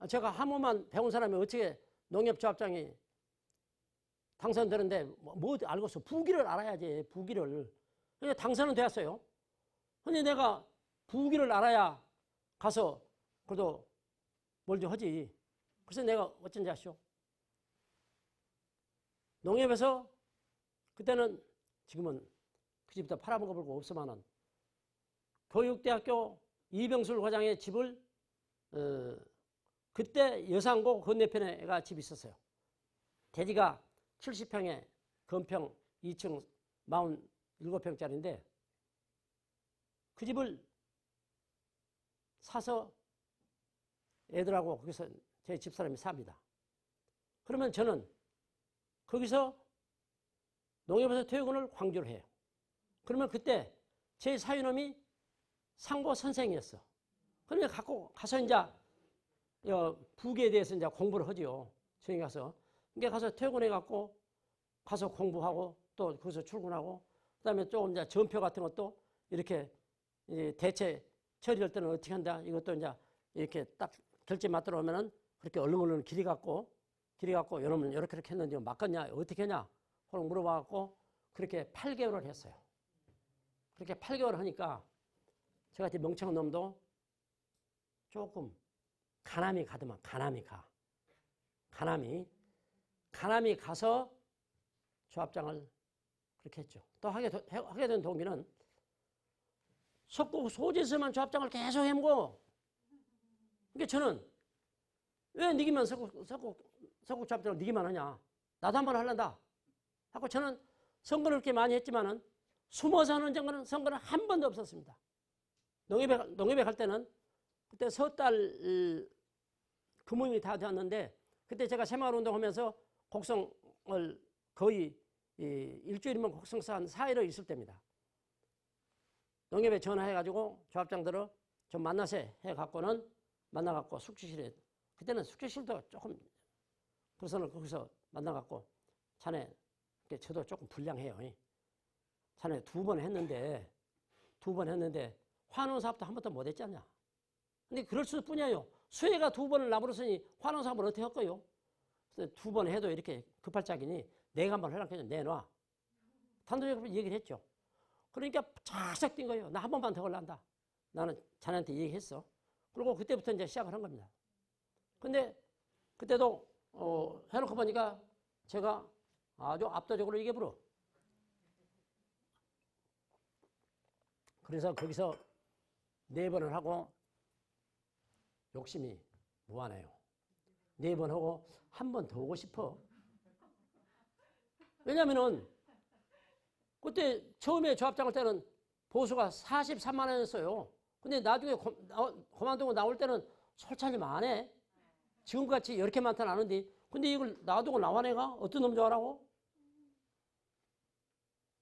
제가 한문만 배운 사람이 어떻게 농협조합장이 당선되는데 뭐 알겠어. 부기를 알아야지. 부기를. 그냥 당선은 되었어요. 근데 내가 부기를 알아야 가서 그래도 뭘 좀 하지. 그래서 내가 어쩐지 아시오? 농협에서 그때는 지금은 그 집부터 팔아먹어 볼거 없으면은 교육대학교 이병술 과장의 집을 그때 여상고 건너편에가 집이 있었어요. 대지가 70평에 건평 2층 47평짜리인데 그 집을 사서 애들하고 거기서 제 집사람이 삽니다. 그러면 저는 거기서 농협에서 퇴근을 광주를 해요. 그러면 그때 제 사위놈이 상고 선생이었어. 그러니까 갖고 가서 이제 부기에 대해서 이제 공부를 하지요. 저희 가서. 그러니까 가서 퇴근해갖고 가서 공부하고 또 거기서 출근하고 그다음에 조금 이제 전표 같은 것도 이렇게 대체 처리할 때는 어떻게 한다. 이것도 이제 이렇게 딱 결제 맞들어 오면은 그렇게 얼른 길이 갖고 여러분 이렇게 했는데 맞겠냐 어떻게 하냐 그걸 물어봐갖고 그렇게 8개월을 했어요. 그렇게 8개월 하니까 제가 이 멍청한 놈도 조금 가남이 가더만 가남이 가서 조합장을 그렇게 했죠. 또 하게 된 동기는 석곡 소지에서만 조합장을 계속 해먹어. 그러니까 저는 왜 니기만 석곡 조합장을 니기만 하냐. 나도 한번 하려다 하고 저는 선거를 그렇게 많이 했지만은 숨어서 하는 선거는 한 번도 없었습니다. 농협에 갈 때는 그때 섣달 금융이 다 되었는데 그때 제가 새마을운동 하면서 곡성을 거의 일주일이면 곡성사 한 4일을 있을 때입니다. 농협에 전화해가지고 조합장들을 좀 만나세 해갖고는 만나갖고 숙지실에 그때는 숙지실도 조금 그래서는 거기서 만나갖고 자네 저도 조금 불량해요. 자네 두 번 했는데 환원사업도 한 번도 못했지 않냐. 근데 그럴 수뿐이에요. 수혜가 두 번을 나버렸으니 환원사업을 어떻게 할 거요? 두 번 해도 이렇게 급할 짝이니 내가 한번 하려고 해서 내놔. 단도직입적으로 얘기를 했죠. 그러니까 착착 뛴 거예요. 나 한 번만 더 걸란다. 나는 자네한테 얘기했어. 그리고 그때부터 이제 시작을 한 겁니다. 근데 그때도 해놓고 보니까 제가 아주 압도적으로 이겨버려. 그래서 거기서 4번을 하고 욕심이 무한해요. 4번 하고 한 번 더 오고 싶어. 왜냐면은 그때 처음에 조합장할 때는 보수가 43만 원이었어요. 근데 나중에 그만두고 나올 때는 솔찬히 많네. 지금같이 이렇게 많다는 아는데 근데 이걸 놔두고 나와 내가 어떤 놈 좋아하라고?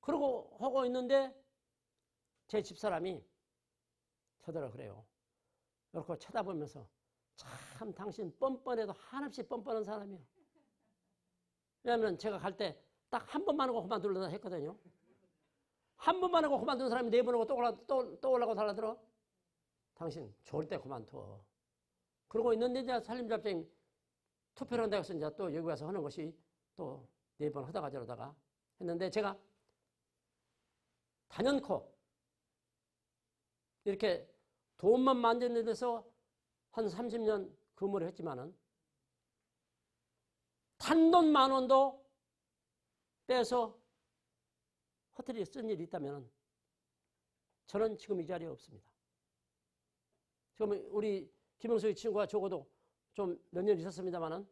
그러고 하고 있는데 제 집사람이 저더러 그래요. 이렇게 쳐다보면서 참 당신 뻔뻔해도 한없이 뻔뻔한 사람이에요. 왜냐하면 제가 갈 때 딱 한 번만 하고 그만둘려다 했거든요. 한 번만 하고 그만둔 사람이 4번 하고 또 올라고 달라들어. 당신 좋을 때 그만둬. 그러고 있는데 이제 산림조합장님 투표를 한다고 해서 이제 또 여기 와서 하는 것이 또 4번 하다가 저러다가 했는데 제가 단연코 이렇게 돈만 만드는 데서 한 30년 근무를 했지만은 단돈 10,000원도 빼서 허투루에 쓴 일이 있다면 저는 지금 이 자리에 없습니다. 지금 우리 김영석의 친구가 적어도 좀 몇 년 있었습니다만은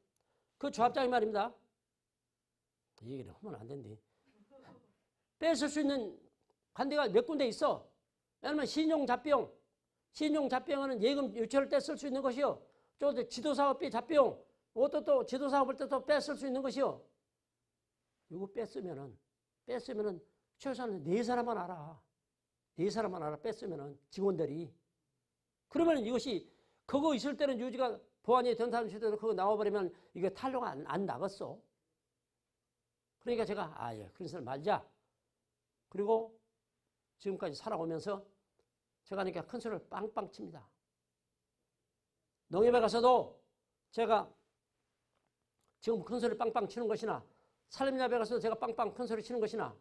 그 조합장이 말입니다. 이 얘기를 하면 안 된대. 뺏을 수 있는 관대가 몇 군데 있어. 왜냐하면 신용잡병은 예금 유치할 때 쓸 수 있는 것이요. 또 지도사업비 잡병, 이것도 또 지도사업을 때 또 뺏을 수 있는 것이요. 이거 뺐으면은 최소한 4사람만 알아. 4사람만 알아 뺐으면은 직원들이. 그러면 이것이 그거 있을 때는 유지가 보안이 된 사람 시대로 그거 나와버리면 이게 탄로가 안 나갔어. 그러니까 제가 예, 그런 소리 말자. 그리고 지금까지 살아오면서 제가 하니까 큰 소리를 빵빵 칩니다. 농협에 가서도 제가 지금 큰 소리 빵빵 치는 것이나 산림야배 가서도 제가 빵빵 큰 소리 치는 것이나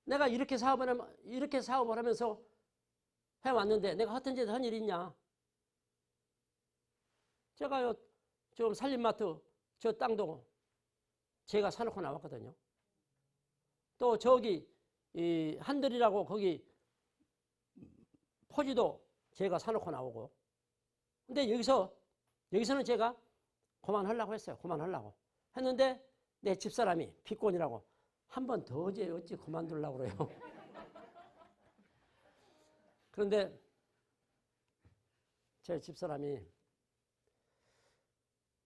내가 이렇게 사업을 하면서 해왔는데 내가 허튼 짓 한 일이 있냐. 제가요 지금 산림마트 저 땅도 제가 사놓고 나왔거든요. 또 저기 이 한들이라고 거기 포지도 제가 사놓고 나오고. 근데 여기서는 제가 그만하려고 했어요. 그만하려고 했는데 내 집사람이 피권이라고 한 번 더 어찌 그만두려고 그래요. 그런데 제 집사람이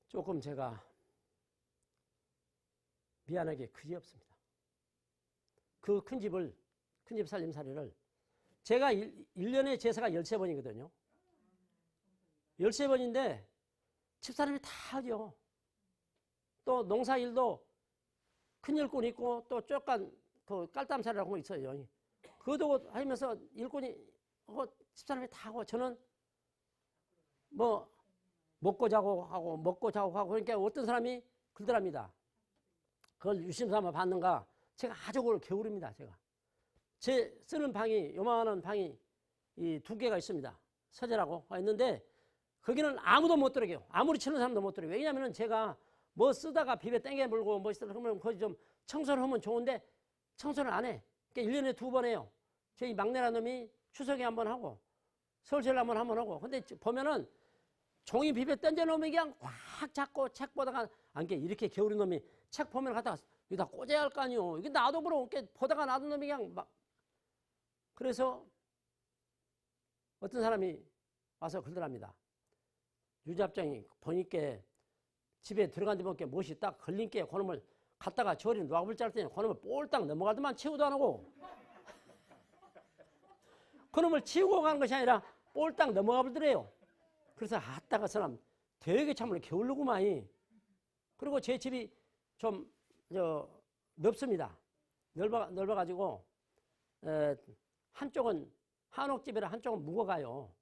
조금 제가 미안하게 그지없습니다. 그 큰 집 살림살이를 제가 1년에 제사가 13번이거든요. 13번인데 집사람이 다 하죠. 또 농사일도 큰 일꾼 있고 또 쪼깐 그 깔땀살이라고 있어요. 그것도 하면서 일꾼이 집사람이 다 하고 저는 뭐 먹고 자고 하고 먹고 자고 하고 그러니까 어떤 사람이 그러더랍니다. 그걸 유심삼아 받는가? 제가 아주 그걸 게으릅니다. 제가 제 쓰는 방이 요만한 방이 이 2개가 있습니다. 서재라고 있는데 거기는 아무도 못 들어가요. 아무리 치는 사람도 못 들어가요. 왜냐하면 제가 뭐 쓰다가 비벼 땡겨 물고 뭐 쓰다 그러면 거기 좀 청소를 하면 좋은데 청소를 안 해. 그러니까 1년에 2번 해요. 저희 막내라는 놈이 추석에 한 번 하고 설날 한 번 하고. 근데 보면은 종이 비벼 던져 놓으면 그냥 꽉 잡고 책 보다가 안게 이렇게 게으른 놈이 책 보면 갖다가 여기다 꽂아야 할 거 아니요. 이게 나도 그러고 보다가 놔둔 놈이 그냥 막. 그래서 어떤 사람이 와서 그러더랍니다. 유잡장이 보니까 집에 들어간 데 보니까 못이 딱 걸린 게 그놈을 갖다가 저리 놔볼 짤 때는 그놈을 볼딱 넘어가더만 치우도 안 하고 그놈을 치우고 가는 것이 아니라 볼딱 넘어가 버리더래요. 그래서 아따 그 사람 되게 참으로 게을르구만. 그리고 제 집이 좀 넓습니다. 넓어가지고 한쪽은 한옥집이라 한쪽은 묵어가요.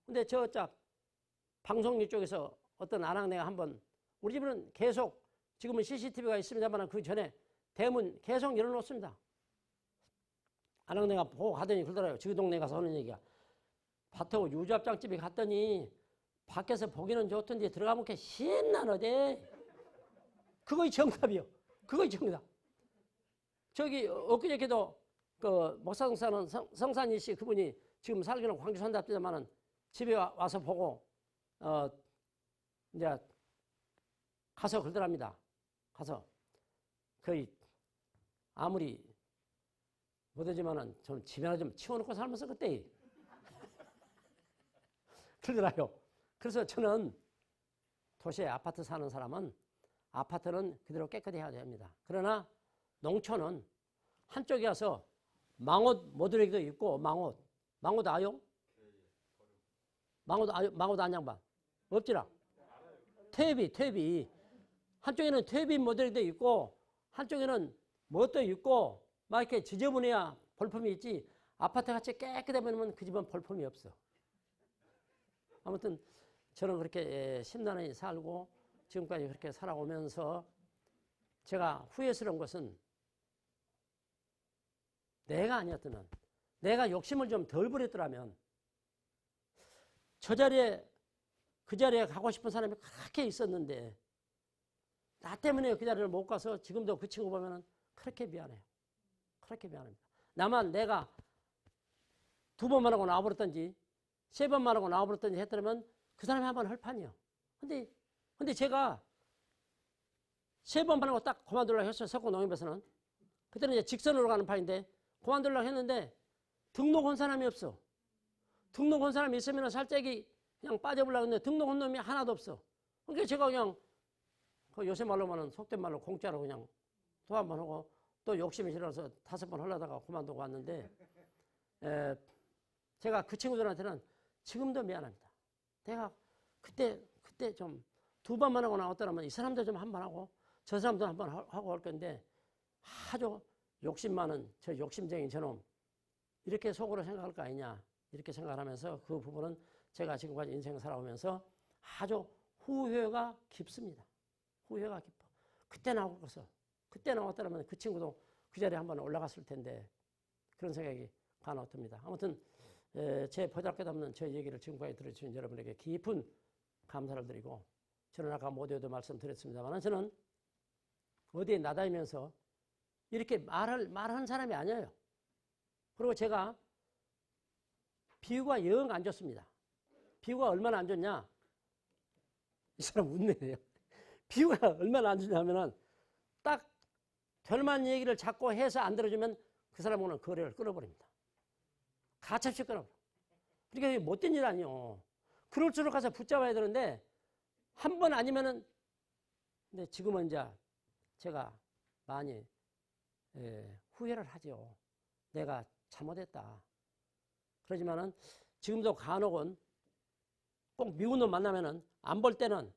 근데 저짝 방송류 쪽에서 어떤 아낙네가 한번 우리 집은 계속 지금은 CCTV가 있습니다만 그 전에 대문 계속 열어놓습니다. 아낙네가 보고 가더니 그러더라고요. 저기 동네 가서 하는 얘기가 밭하고 유잡장집에 갔더니 밖에서 보기는 좋던데 들어가면 이렇게 신나너대. 그거이 정답이요. 그거이 정답. 저기 엊그저께도 그 목사동 사는 성산이 씨 그분이 지금 살기는 광주 산답지만은 집에 와서 보고 이제 가서 그러더랍니다. 가서 거의 아무리 못하지만은 좀 집에나 좀 치워놓고 살면서 그때 그러더라고요. 그래서 저는 도시에 아파트 사는 사람은 아파트는 그대로 깨끗이 해야 됩니다. 그러나 농촌은 한쪽에 가서 망옷 모드레기도 있고 망옷 아요? 망옷 안 양반 없지라. 퇴비 한쪽에는 퇴비 모델도 있고 한쪽에는 뭣도 있고 막 이렇게 지저분해야 볼품이 있지. 아파트 같이 깨끗하면 그 집은 볼품이 없어. 아무튼 저는 그렇게 심란히 살고 지금까지 그렇게 살아오면서 제가 후회스러운 것은 내가 아니었더면 내가 욕심을 좀 덜 부렸더라면 저 자리에 그 자리에 가고 싶은 사람이 그렇게 있었는데 나 때문에 그 자리를 못 가서 지금도 그 친구 보면은 그렇게 미안해요. 그렇게 미안합니다. 나만 내가 2번만 하고 나와버렸던지 3번만 하고 나와버렸던지 했더라면 그 사람이 한번 헐판이요. 근데 제가 3번만 하고 딱 그만두려고 했어요. 석고 농협에서는. 그때는 이제 직선으로 가는 판인데 그만두려고 했는데 등록한 사람이 없어. 등록한 사람이 있으면 살짝이 그냥 빠져보려고 했는데 등록한 놈이 하나도 없어. 그러니까 제가 그냥 그 요새 말로만은 속된 말로 공짜로 그냥 또 한 번 하고 또 욕심이 싫어서 5번 하려다가 그만두고 왔는데 제가 그 친구들한테는 지금도 미안합니다. 내가 그때 좀 2번만 하고 나왔더라면 이 사람도 좀 한 번 하고 저 사람도 한 번 하고 할 건데 아주 욕심 많은 저 욕심쟁이 저놈 이렇게 속으로 생각할 거 아니냐 이렇게 생각하면서 그 부분은 제가 지금까지 인생 살아오면서 아주 후회가 깊습니다. 후회가 깊어. 그때 나오고서 그때 나왔더라면 그 친구도 그 자리에 한번 올라갔을 텐데 그런 생각이 간혹듭니다. 아무튼 제 보잘것없는 저 얘기를 지금까지 들어주신 여러분에게 깊은 감사를 드리고 저는 아까 모두에도 말씀드렸습니다만 저는 어디에 나다니면서 이렇게 말하는 사람이 아니에요. 그리고 제가 비유가 영 안 좋습니다. 비유가 얼마나 안 좋냐? 이 사람 웃네요. 비유가 얼마나 안 좋냐면은 딱 별만 얘기를 자꾸 해서 안 들어주면 그 사람하고는 거래를 끊어버립니다. 가차없이 끊어버려. 그러니까 이게 못된 일 아니에요. 그럴수록 가서 붙잡아야 되는데 한 번 아니면은 근데 지금은 이제 제가 많이 후회를 하죠. 내가 잘못했다. 그러지만은 지금도 간혹은 꼭 미운 놈 만나면은 안 볼 때는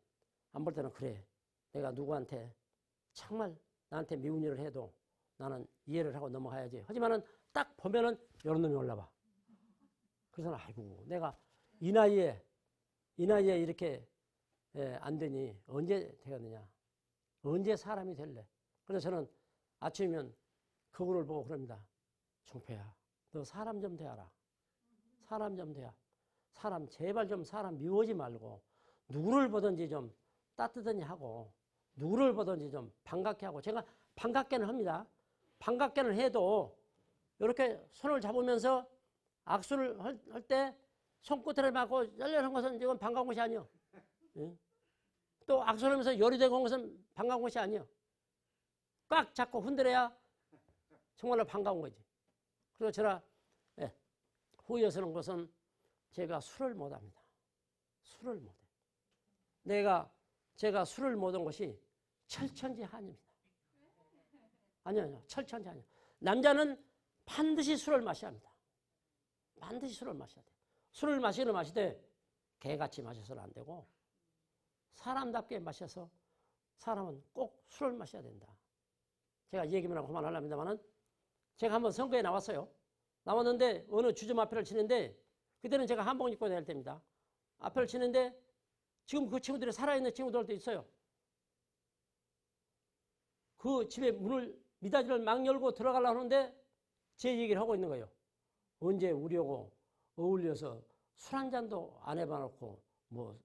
그래. 내가 누구한테 정말 나한테 미운 일을 해도 나는 이해를 하고 넘어가야지. 하지만은 딱 보면은 이런 놈이 올라와. 그래서 아이고 내가 이 나이에 이렇게 안 되니 언제 되겠느냐. 언제 사람이 될래. 그래서 저는 아침이면 거울을 보고 그럽니다. 종표야, 너 사람 좀 대하라. 사람 좀 대하. 사람 제발 좀 사람 미워하지 말고 누구를 보든지 좀 따뜻하니 하고 누구를 보든지 좀 반갑게 하고 제가 반갑게는 합니다. 반갑게는 해도 이렇게 손을 잡으면서 악수를 할 때 손끝을 맞고 열려는 것은 이건 반가운 것이 아니요. 예? 또 악수를 하면서 요리되고 온 것은 반가운 것이 아니요. 꽉 잡고 흔들어야 정말로 반가운 거지. 그래서 저라 후회스러운 것은 제가 술을 못합니다. 술을 못해. 제가 술을 못한 것이 철천지한입니다. 아니요, 철천지한이요. 남자는 반드시 술을 마셔야 합니다. 반드시 술을 마셔야 돼요. 술을 마시되 개같이 마셔서는 안 되고 사람답게 마셔서 사람은 꼭 술을 마셔야 된다. 제가 이 얘기만 하고 그만하려합니다만은 제가 한번 선거에 나왔어요. 나왔는데 어느 주점 앞에를 치는데 그때는 제가 한복 입고 다닐 때입니다. 앞에를 치는데 지금 그 친구들이 살아있는 친구들도 있어요. 그 집에 문을 미닫이를 막 열고 들어가려고 하는데 제 얘기를 하고 있는 거예요. 언제 우리하고 어울려서 술 한 잔도 안 해봐놓고 뭐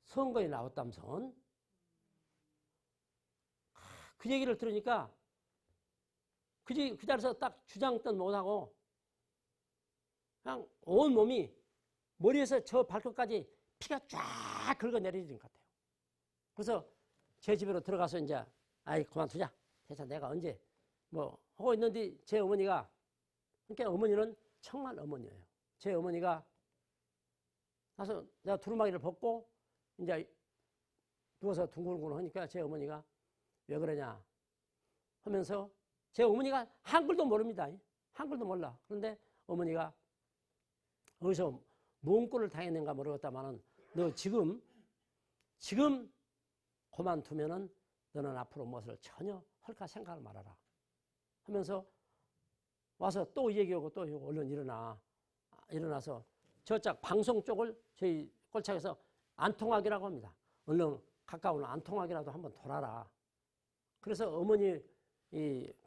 선거에 나왔다면서 그 얘기를 들으니까 그 자리에서 딱 주장도 못하고 그냥 온 몸이 머리에서 저 발끝까지 피가 쫙 긁어내리는 것 같아요. 그래서 제 집으로 들어가서 이제 아이 그만두자. 대체 내가 언제 뭐 하고 있는데 제 어머니가 그러니까 어머니는 정말 어머니예요. 제 어머니가 가서 내가 두루마기를 벗고 이제 누워서 둥글둥글 하니까 제 어머니가 왜 그러냐 하면서 제 어머니가 한글도 모릅니다. 한글도 몰라. 그런데 어머니가 어디서 뭔 꼴을 당했는가 모르겠다마는 너 지금 그만두면은 너는 앞으로 무엇을 전혀 할까 생각을 말아라 하면서 와서 또 얘기하고 또 얼른 일어나서 저쪽 방송 쪽을 저희 꼴짝에서 안통하기라고 합니다. 얼른 가까운 안통하기라도 한번 돌아라. 그래서 어머니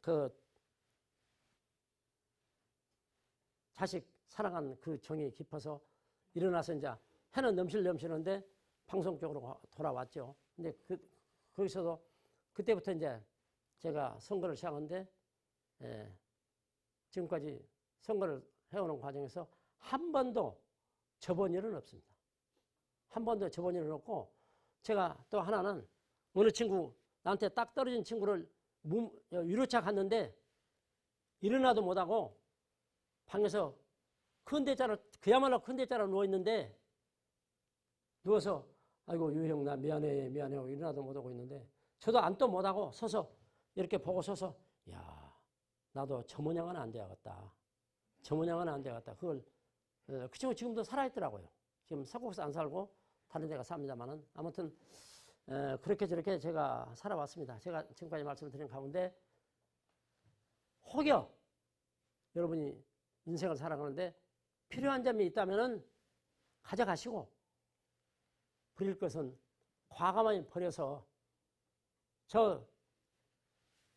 그 자식 사랑한 그 정이 깊어서 일어나서 이제 해는 넘실넘실한데 방송 쪽으로 돌아왔죠. 근데 거기서도 그때부터 이제 제가 선거를 시작하는데 지금까지 선거를 해오는 과정에서 한 번도 접은 일은 없습니다. 한 번도 접은 일은 없고 제가 또 하나는 어느 친구 나한테 딱 떨어진 친구를 유로차 갔는데 일어나도 못하고 방에서 큰 대자로 그야말로 큰 대자로 누워있는데 누워서 아이고 유형 나 미안해 하고 일어나도 못하고 있는데 저도 안도 못하고 서서 이렇게 보고 서서 야 나도 저 모양은 안 되겠다. 저 모양은 안 되겠다. 그걸 그 친구 지금도 살아있더라고요. 지금 서국에서 안 살고 다른 데가 삽니다만은 아무튼 그렇게 저렇게 제가 살아왔습니다. 제가 지금까지 말씀드린 가운데 혹여 여러분이 인생을 살아가는데 필요한 점이 있다면은 가져가시고 버릴 것은 과감하게 버려서 저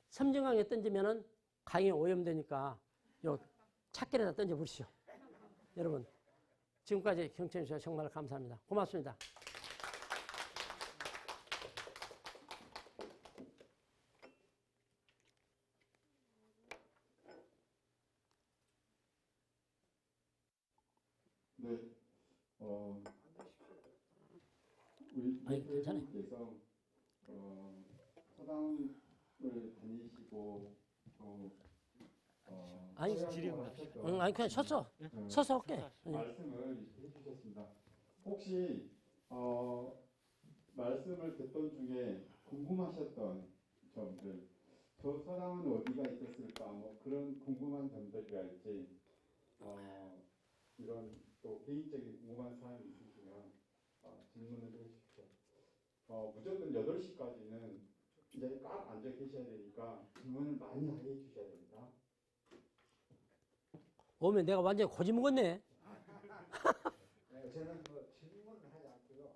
섬진강에 던지면은 강이 오염되니까 요 찻길에다 던져보시죠. 여러분 지금까지 경청해 주셔서 정말 감사합니다. 고맙습니다. 네, 우리 아니, 괜찮아요. 대표님께서 서당을 다니시고 또 아니, 하셨던 아니 그냥 서서 할게. 말씀을 해주셨습니다. 혹시 말씀을 듣던 중에 궁금하셨던 점들, 저 서당은 어디가 있었을까, 뭐 그런 궁금한 점들이랄지 이런 또 개인적인 궁금한 사항이 있으시면 질문을 해주십시오. 무조건 8시까지는 이제 꽉 앉아 계셔야 되니까 질문을 많이 해 주셔야 됩니다. 오면 내가 완전히 고집 먹었네. 네, 저는 뭐 질문을 하지 않고요.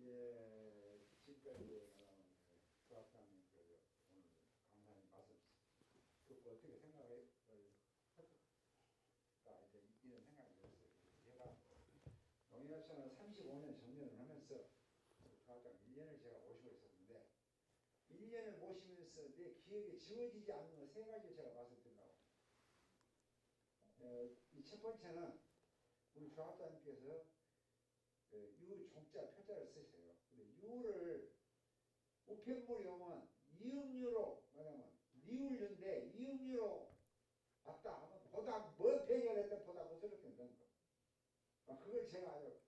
예, 지금까지 조합장 오늘 강사님 말씀 듣고 어떻게 생각을 할까 이제 이런 생각이 들었어요. 제가 농협에서는 35년 정년을 하면서 조합장 1년을 제가 모시고 있었는데 1년을 모시면서 내 기억에 지워지지 않는 거 3가지를 제가 말씀드리려고. 이 첫 번째는 우리 조합장님께서 유 종자 표자를 쓰세요. 근데 유를 우편물이 오면 이음유로 뭐냐면 미울유인데 이음유로 왔다 하면 보다 먼 배열했던 보다 부드럽게 넣는 거. 그걸 제가 아주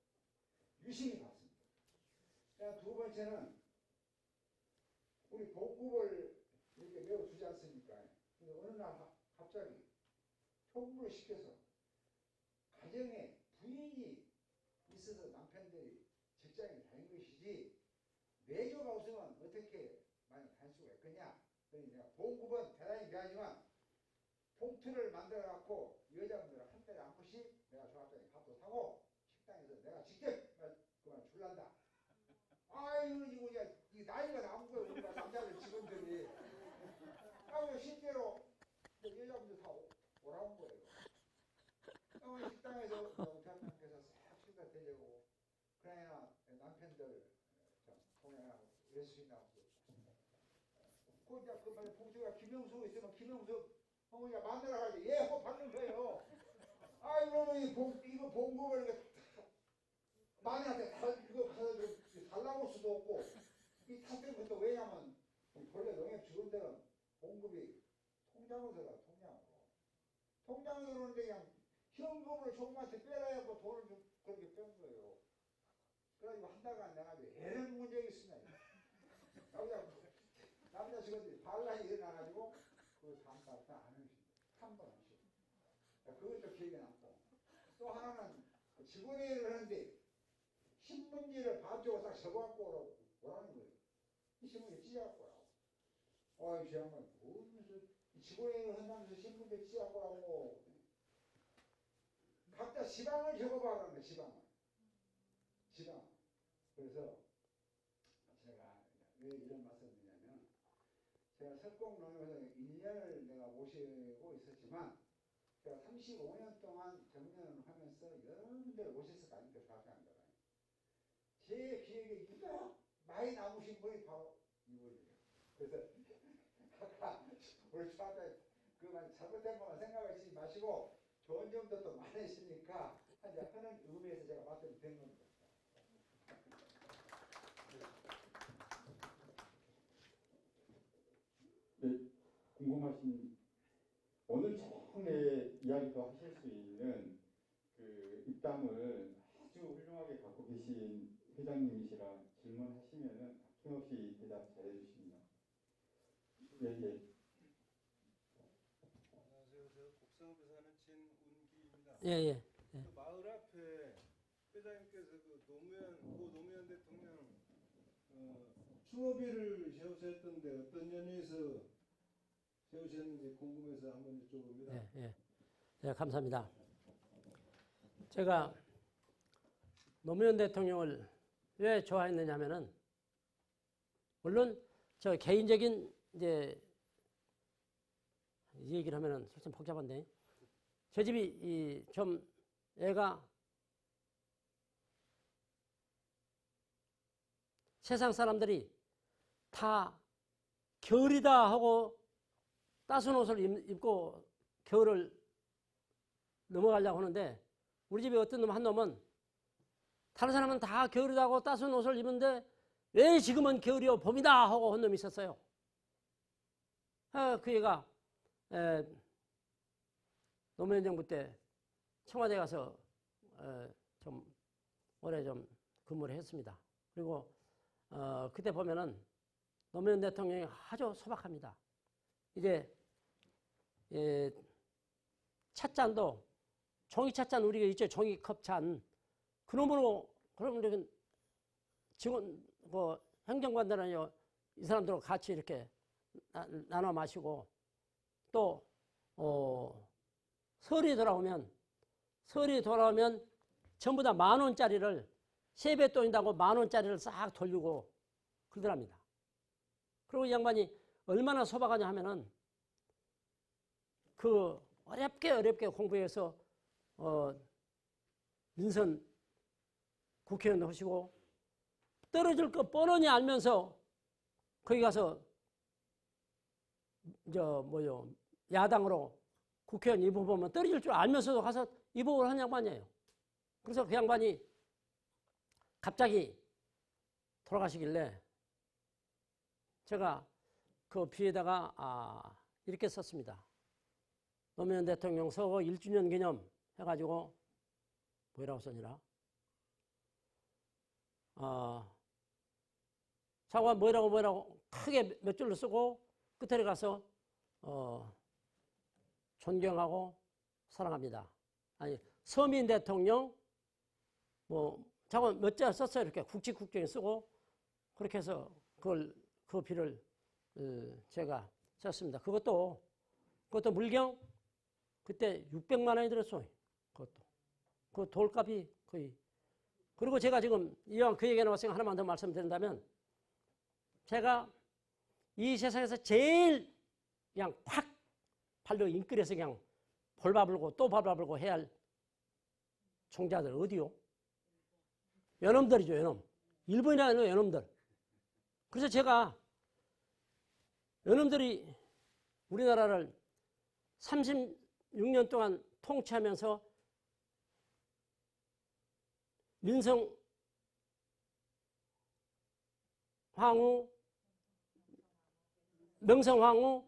유심히 봤습니다. 두 번째는 우리 공급을 이렇게 매우 주지 않습니까? 근데 어느 날 갑자기 통보를 시켜서 가정에 부인이 있어서 남편들이 직장에 다닌 것이지 매조가 없으면 어떻게 많이 할 수가 있겠냐. 그러니까 봉급은 대단히 미안하지만 봉투를 만들어 갖고 여자분들은 한 달에 한 번씩 내가 조합장에 밥도 사고 식당에서 내가 직접 그만 줄란다. 아이고 이거 나이가 남은 거예요. 우리가 남자들 직원들이. 아이고 실제로 여자분들 다 오라온 거예요. 식당에서 대한민국에서 싹 식사 되려고 그러나 남편들 좀 통행하고 열심히 나오고 그 말에 봉투가 김영수 있으면 김영수 어머니가 만들어가지고 하고 받는 거예요. 아이 그러면 이거 봉급을 만약에 이거 가서 달라고 수도 없고 이 탓된 것도 왜냐면 본래 농협 직원들은 봉급이 통장으로 들어가 통장으로 들어오는데 그냥 현금으로 조금한테 빼라야 뭐 돈을 좀 그렇게 뺀 거예요. 그래가지고 한 달간 내가 애를 문제가 있습니다. 남자 직원들이 반란이 일어나가지고 그 다음 달부터 안 해주십니다. 한 번 하시고. 그것도 기억에 남고. 또 하나는 직원회의를 하는데 신문지를 반쪽으로 딱 접어갖고 오라는 거예요. 이 신문지 찢어갖고 오라고. 어이 저 양반 무슨 직원회의를 한다면서 신문지 찢어갖고 오라고. 각자 지방을 적어봐라는 거예요. 지방. 그래서 제가 왜 이런 말씀을 드리냐면 제가 석공농협에서 1년을 내가 모시고 있었지만 제가 35년 동안 정년을 하면서 여러 군데를 모셨을 거 아닙니까? 조합장입니다. 제 기억에 유독 많이 남으신 분이 바로 이분이에요. 그래서 아까 우리 조합장 그만 잘못된 것만 생각하시지 마시고 좋은 점도 또 많으시니까 하는 의미에서 제가 말씀드린 겁니다. 네, 궁금하신 오늘 종일 이야기도 하실 수 있는 그 입담을 아주 훌륭하게 갖고 계신 회장님이시라 질문하시면은 아낌없이 대답 잘해 주십니다. 예. 안녕하세요. 저 곡성읍에 사는 진운기입니다. 예. 그 마을 앞에 회장님께서 그 노무현 대통령 추모비를 세우셨던데 어떤 연유에서 세우셨는지 궁금해서 한번 여쭤봅니다. 예. 네, 감사합니다. 제가 노무현 대통령을 왜 좋아했느냐면은 물론 저 개인적인 이제 이 얘기를 하면은 좀 복잡한데 저 집이 좀 애가 세상 사람들이 다 겨울이다 하고 따스한 옷을 입고 겨울을 넘어가려고 하는데 우리 집에 어떤 한 놈은 다른 사람은 다 겨울이다 하고 따스한 옷을 입는데 왜 지금은 겨울이요 봄이다 하고 한 놈이 있었어요. 그 애가 노무현 정부 때 청와대 가서 좀 오래 좀 근무를 했습니다. 그리고 그때 보면은 노무현 대통령이 아주 소박합니다. 이제 찻잔도 종이차잔 우리가 있죠. 종이컵잔. 그놈으로 그러면 직원 뭐 행정관들은 이 사람들하고 같이 이렇게 나눠 마시고 또 설이 돌아오면 전부 다 10,000원짜리를 세뱃돈이라고 10,000원짜리를 싹 돌리고 그러더랍니다. 그리고 이 양반이 얼마나 소박하냐 하면은 그 어렵게 공부해서 민선 국회의원 하시고 떨어질 거 뻔하니 알면서 거기 가서 야당으로 국회의원 입후 보면 떨어질 줄 알면서도 가서 입후를 한 양반이에요. 그래서 그 양반이 갑자기 돌아가시길래 제가 그 비에다가 이렇게 썼습니다. 노무현 대통령 서거 1주년 기념 해가지고 뭐라고 썼니라? 자고 뭐라고 크게 몇 줄로 쓰고 끝에 가서 존경하고 사랑합니다. 아니 서민 대통령 자고 몇 자 썼어요. 이렇게 국지국정에 쓰고 그렇게 해서 그 비를 제가 썼습니다. 그것도 물경 그때 600만 원이 들었어요. 그 돌값이 거의. 그리고 제가 지금 이왕 그 얘기가 나왔으니까 하나만 더 말씀드린다면 제가 이 세상에서 제일 그냥 확 발로 인끌어서 그냥 볼바불고 또 발바불고 해야 할 총자들 어디요? 연놈들이죠. 연놈. 일본이라는 연놈들. 그래서 제가 연놈들이 우리나라를 36년 동안 통치하면서 명성황후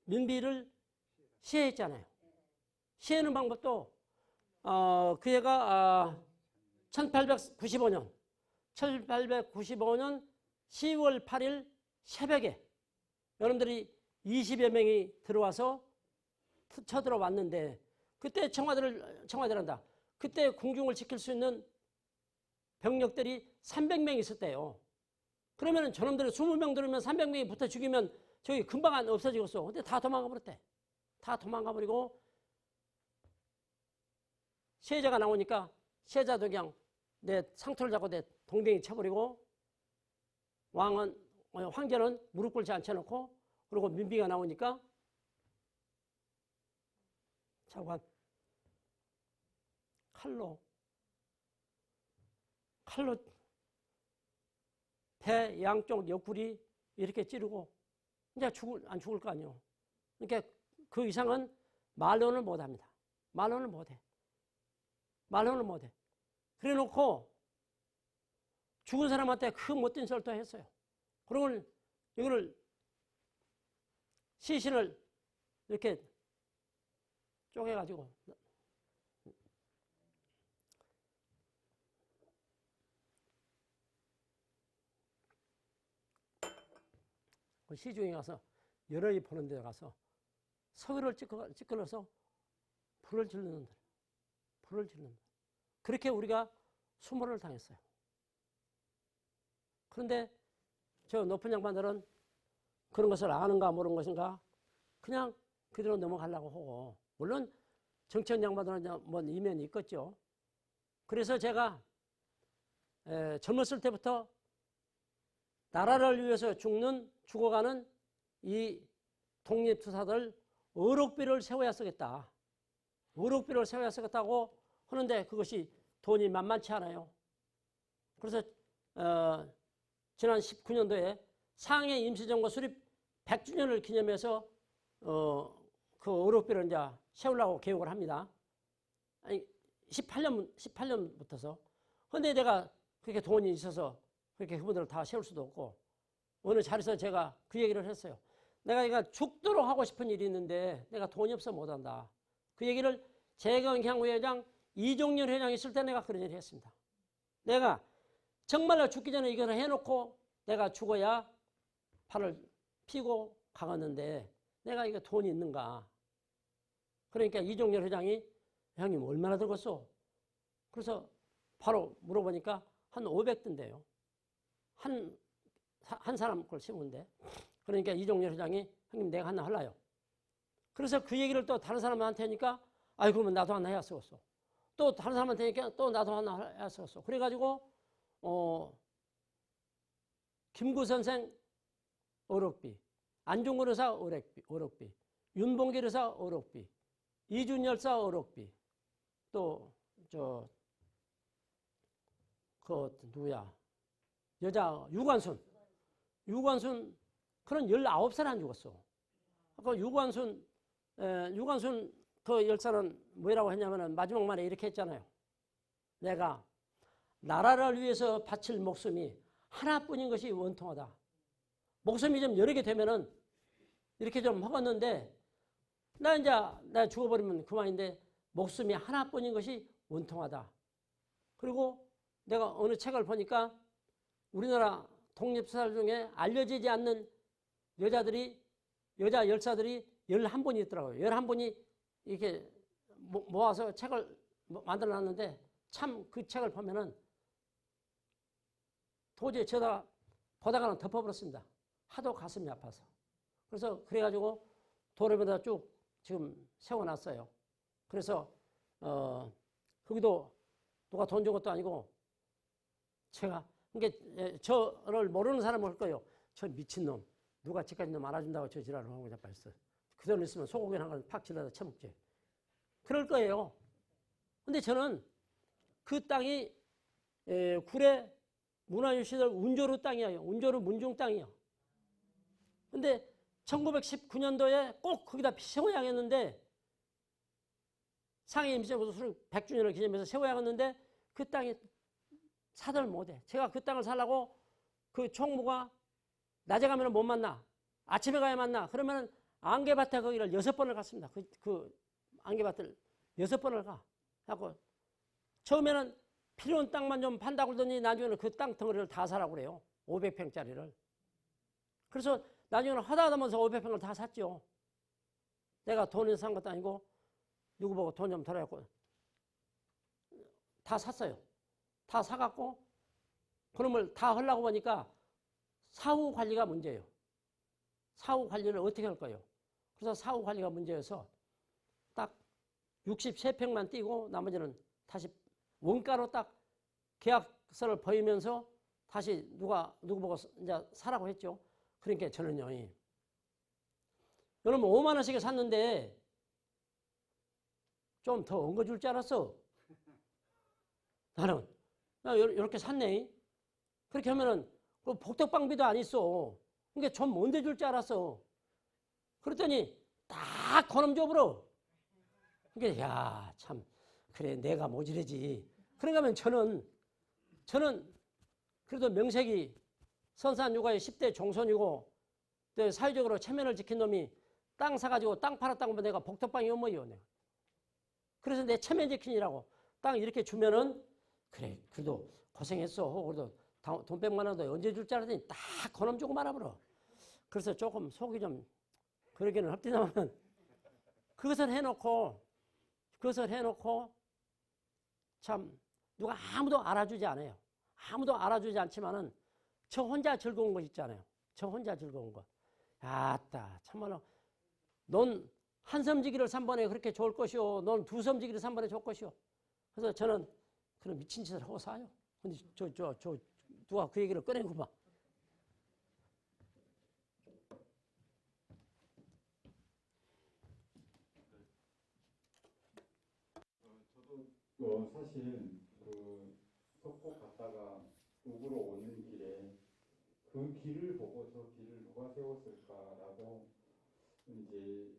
민비를 시해했잖아요. 시해하는 방법도 그 애가 1895년 10월 8일 새벽에 여러분들이 20여 명이 들어와서 쳐들어왔는데 그때 청와대란다. 그때 궁중을 지킬 수 있는 병력들이 300명 있었대요. 그러면 저놈들이 20명 들으면 300명이 붙어 죽이면 저기 금방 안 없어지겠어. 근데 다 도망가 버렸대. 다 도망가 버리고 세자가 나오니까 세자도 그냥 내 상투를 잡고 내 동댕이 쳐버리고 황제는 무릎 꿇지 앉혀놓고 그리고 민비가 나오니까 차관 칼로 배 양쪽 옆구리 이렇게 찌르고 이제 안 죽을 거 아니에요. 그러니까 그 이상은 말로는 못합니다. 말로는 못해. 그래 놓고 죽은 사람한테 그 못된 소리도 했어요. 그러면 이거를 시신을 이렇게 쪼개가지고 그 시중에 가서 여럿이 보는 데 가서 서기를 찌꺼러서 불을 지르는 그렇게 우리가 수모를 당했어요. 그런데 저 높은 양반들은 그런 것을 아는가 모르는 것인가 그냥 그대로 넘어가려고 하고 물론 정치원 양반들은 뭐 이면이 있겠죠. 그래서 제가 젊었을 때부터 나라를 위해서 죽어가는 이 독립투사들 의록비를 세워야 쓰겠다. 의록비를 세워야 쓰겠다고 하는데 그것이 돈이 만만치 않아요. 그래서 지난 19년도에 상해 임시정부 수립 100주년을 기념해서 그 의록비를 이제 세우려고 계획을 합니다. 아니 18년부터서. 그런데 내가 그렇게 돈이 있어서 그렇게 그분들을 다 세울 수도 없고 어느 자리에서 제가 그 얘기를 했어요. 내가 죽도록 하고 싶은 일이 있는데 내가 돈이 없어 못한다. 그 얘기를 재경 향후회장 이종렬 회장이 있을 때 내가 그런 얘기를 했습니다. 내가 정말로 죽기 전에 이걸 해놓고 내가 죽어야 팔을 피고 가겠는데 내가 이거 돈이 있는가. 그러니까 이종렬 회장이 형님 얼마나 들었어? 그래서 바로 물어보니까 한 500든대요. 한 사람 걸 심은데. 그러니까 이종렬 회장이 형님 내가 하나 할라요. 그래서 그 얘기를 또 다른 사람한테 하니까 아이 그러면 나도 하나 해야 쓰겠어. 또 다른 사람한테 하니까 또 나도 하나 해야 쓰겠어. 그래가지고 김구 선생 어록비, 안중근 의사 어록비, 윤봉길 의사 어록비, 이준열 사 어록비, 또 누구야 여자 유관순 그런 19살 안 죽었어. 아까 유관순 그 열사는 뭐라고 했냐면은 마지막 말에 이렇게 했잖아요. 내가 나라를 위해서 바칠 목숨이 하나뿐인 것이 원통하다. 목숨이 좀 여러 개 되면은 이렇게 좀 허갔는데 나 죽어버리면 그만인데 목숨이 하나뿐인 것이 원통하다. 그리고 내가 어느 책을 보니까 우리나라 독립사들 중에 알려지지 않는 여자 열사들이 11분이 있더라고요. 11분이 이렇게 모아서 책을 만들어 놨는데 참 그 책을 보면은 도저히 보다가는 덮어버렸습니다. 하도 가슴이 아파서. 그래서 그래가지고 도로에다 쭉 지금 세워놨어요. 그래서 거기도 누가 돈 준 것도 아니고 제가 그러니까 저를 모르는 사람은 할 거예요. 저 미친놈 누가 지금까지 놈 알아준다고 저 지랄을 하고 자빠졌어. 그 돈 있으면 소고기 한 걸 팍 질러서 처먹지. 그럴 거예요. 근데 저는 그 땅이 구례 문화유시설 운조루 땅이에요. 운조루 문중 땅이요. 근데 1919년도에 꼭 거기다 세워야 하겠는데 상해 임시정부 수립 100주년을 기념해서 세워야 하겠는데 그 땅이 사들 못해. 제가 그 땅을 살라고 그 총무가 낮에 가면 못 만나. 아침에 가야 만나. 그러면 안개밭에 거기를 6번을 갔습니다. 그 안개밭을 6번을 가. 하고 처음에는 필요한 땅만 좀 판다고 그러더니 나중에는 그 땅 덩어리를 다 사라고 그래요. 500평짜리를. 그래서 나중에는 하다 하면서 500평을 다 샀죠. 내가 돈을 산 것도 아니고 누구 보고 돈 좀 들어갖고 다 샀어요. 다 사갖고 그놈을 다 하려고 보니까 사후 관리가 문제예요. 사후 관리를 어떻게 할 거예요? 그래서 사후 관리가 문제여서 딱 63평만 띄고 나머지는 다시 원가로 딱 계약서를 보이면서 다시 누구 보고 이제 사라고 했죠. 그러니까 저는요, 여러분 5만 원씩에 샀는데 좀 더 엉거줄 줄 알았어. 나는 이렇게 샀네. 그렇게 하면은 그 복덕방비도 안 있어. 그러니까 좀 먼저 줄 줄 알았어. 그랬더니 딱 그놈 줘버려. 그러니까 야 참 그래 내가 모질이지. 그런가 하면 저는 그래도 명색이 선산 육아의 10대 종손이고 또 사회적으로 체면을 지킨 놈이 땅 사가지고 땅 팔았다고 하면 내가 복덕방이 어머니요. 그래서 내 체면 지킨이라고 땅 이렇게 주면은 그래 그래도 고생했어. 그래도 돈 100만 원도 언제 줄 줄 알았더니 딱 그놈 주고 말아버려. 그래서 조금 속이 좀 그러기는 합디다만 그것을 해놓고 참 누가 아무도 알아주지 않아요. 아무도 알아주지 않지만은 저 혼자 즐거운 것 있잖아요. 저 혼자 즐거운 것. 아따 참말로 넌 한 섬지기를 3번에 그렇게 좋을 것이오. 넌 두 섬지기를 3번에 좋을 것이오. 그래서 저는 그런 미친 짓을 하고 사요. 근데 저 누가 그 얘기를 꺼내고 봐. 저도 사실 그 석곡 갔다가 옥으로 오는 길에 그 길을 보고 저 길을 누가 세웠을까라고 이제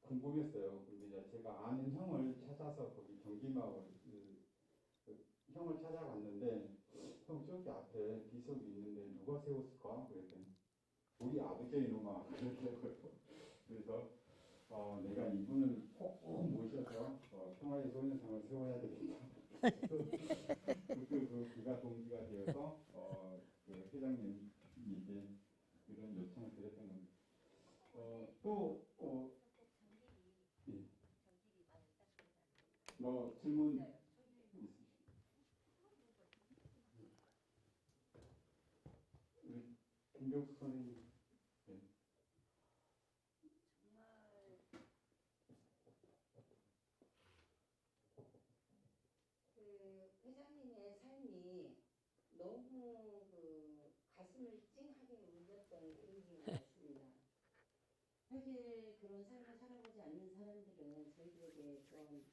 궁금했어요. 근데 이제 제가 아는 형을 찾아서 거기 경기마을 그 형을 찾아갔는데 형 저기 앞에 비석이 있는데 누가 세웠을까? 그랬더니 우리 아버지의 놈아 그러더라고요. 그래서 내가 이분을 꼭 모셔서 평화의 소년상을 세워야 되겠다. 그 기가 동기가 되어서 그 회장님이 이제 이런 요청을 드렸던 겁니다. 예. 뭐 질문 김경수 선생님. 네. 그 회장님의 삶이 너무 그 가슴을 찡하게 울렸던 그런 기억이 있습니다. 사실 그런 삶을 살아보지 않는 사람들은 저희들에게 그런